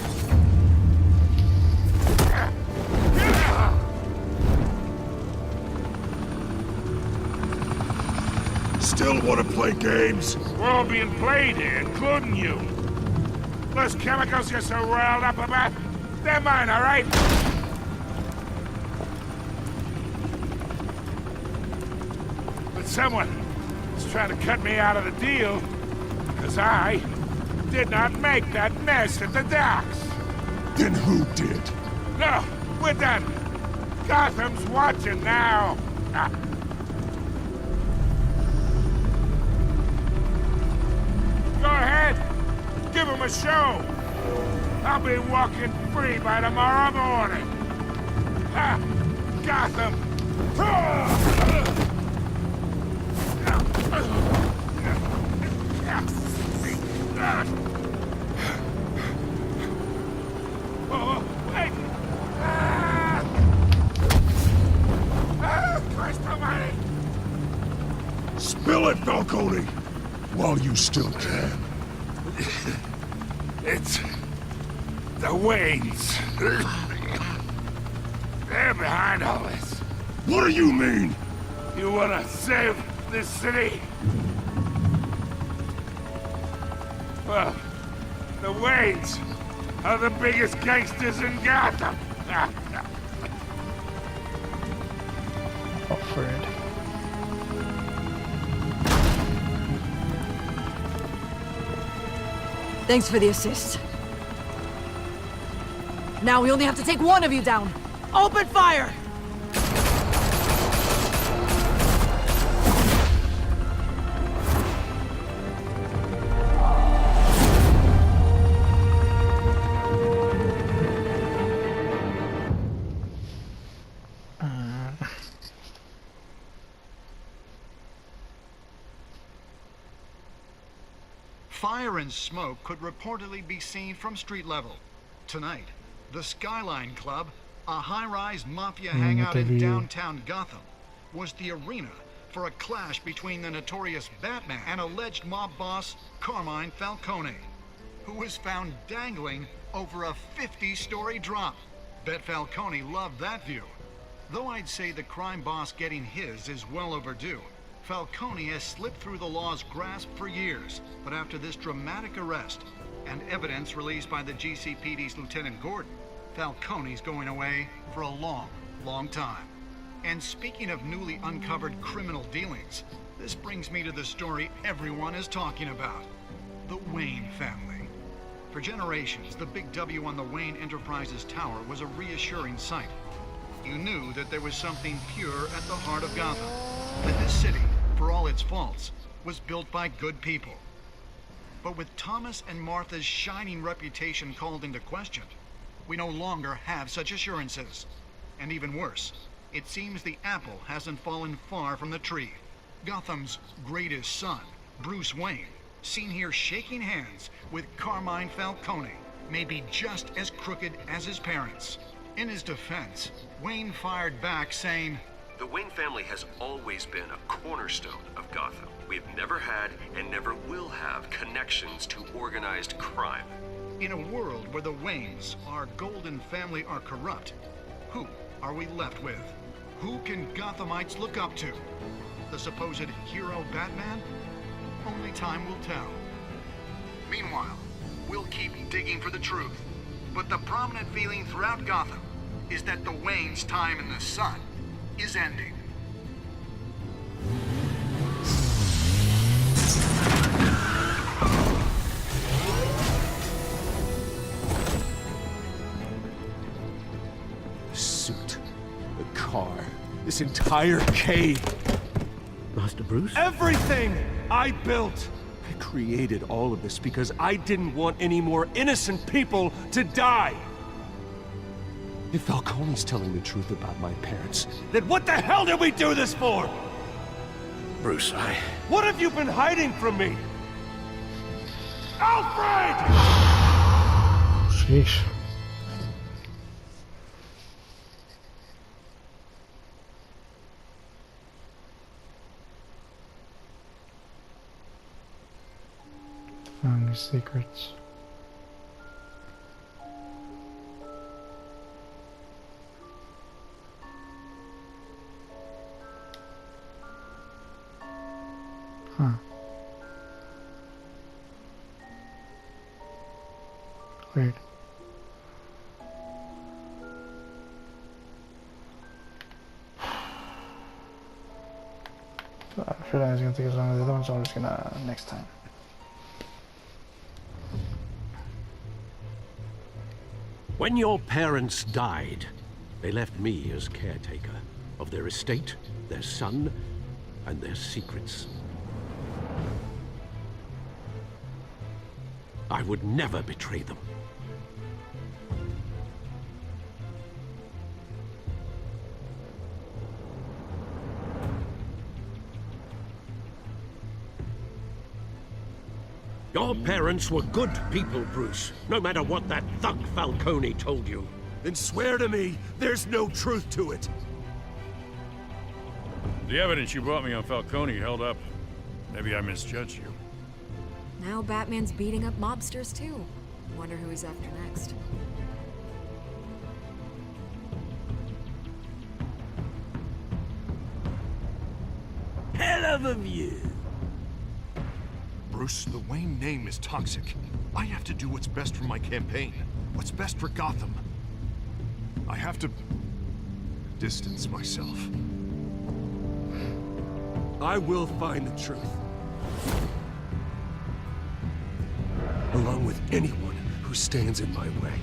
Speaker 19: Still want to play games?
Speaker 13: We're all being played here, including you. Those chemicals you're so riled up about, they're mine, all right? But someone is trying to cut me out of the deal, because I did not make that mess at the docks.
Speaker 19: Then who did?
Speaker 13: No, we're done. Gotham's watching now. Go ahead. Give him a show. I'll be walking free by tomorrow morning. Ha! Gotham. Oh, wait! Christ almighty!
Speaker 19: Spill it, Falcone! While you still can.
Speaker 13: It's the Waynes. They're behind all this.
Speaker 19: What do you mean?
Speaker 13: You wanna save this city? Well, the Waynes are the biggest gangsters in Gotham.
Speaker 1: Oh, Fred.
Speaker 16: Thanks for the assist. Now we only have to take one of you down. Open fire!
Speaker 14: Fire and smoke could reportedly be seen from street level. Tonight, the Skyline Club, a high-rise mafia hangout in downtown Gotham, was the arena for a clash between the notorious Batman and alleged mob boss Carmine Falcone, who was found dangling over a 50-story drop. Bet Falcone loved that view. Though I'd say the crime boss getting his is well overdue. Falcone has slipped through the law's grasp for years, but after this dramatic arrest and evidence released by the GCPD's Lieutenant Gordon, Falcone's going away for a long, long time. And speaking of newly uncovered criminal dealings, this brings me to the story everyone is talking about: the Wayne family. For generations, the big W on the Wayne Enterprises tower was a reassuring sight. You knew that there was something pure at the heart of Gotham, that this city, for all its faults, was built by good people. But with Thomas and Martha's shining reputation called into question, we no longer have such assurances. And even worse, it seems the apple hasn't fallen far from the tree. Gotham's greatest son, Bruce Wayne, seen here shaking hands with Carmine Falcone, may be just as crooked as his parents. In his defense, Wayne fired back saying,
Speaker 22: "The Wayne family has always been a cornerstone of Gotham. We've never had and never will have connections to organized crime."
Speaker 14: In a world where the Waynes, our golden family, are corrupt, who are we left with? Who can Gothamites look up to? The supposed hero Batman? Only time will tell. Meanwhile, we'll keep digging for the truth. But the prominent feeling throughout Gotham is that the Waynes' time in the sun is ending.
Speaker 7: The suit, the car, this entire cave.
Speaker 22: Master Bruce?
Speaker 6: Everything I built I created all of this because I didn't want any more innocent people to die. If Falcone's telling the truth about my parents, then what the hell did we do this for?
Speaker 22: Bruce,
Speaker 6: What have you been hiding from me? Alfred!
Speaker 1: Sheesh. Family secrets. Huh. Weird. So I feel like it's gonna take as long as the other one, so I'm just gonna next time.
Speaker 7: When your parents died, they left me as caretaker of their estate, their son, and their secrets. I would never betray them. Your parents were good people, Bruce, no matter what that thug Falcone told you.
Speaker 6: Then swear to me there's no truth to it.
Speaker 21: The evidence you brought me on Falcone held up. Maybe I misjudged you.
Speaker 8: Now Batman's beating up mobsters too. Wonder who he's after next.
Speaker 6: Hell of a view. Bruce, the Wayne name is toxic. I have to do what's best for my campaign. What's best for Gotham. I have to distance myself. I will find the truth. Along with anyone who stands in my way.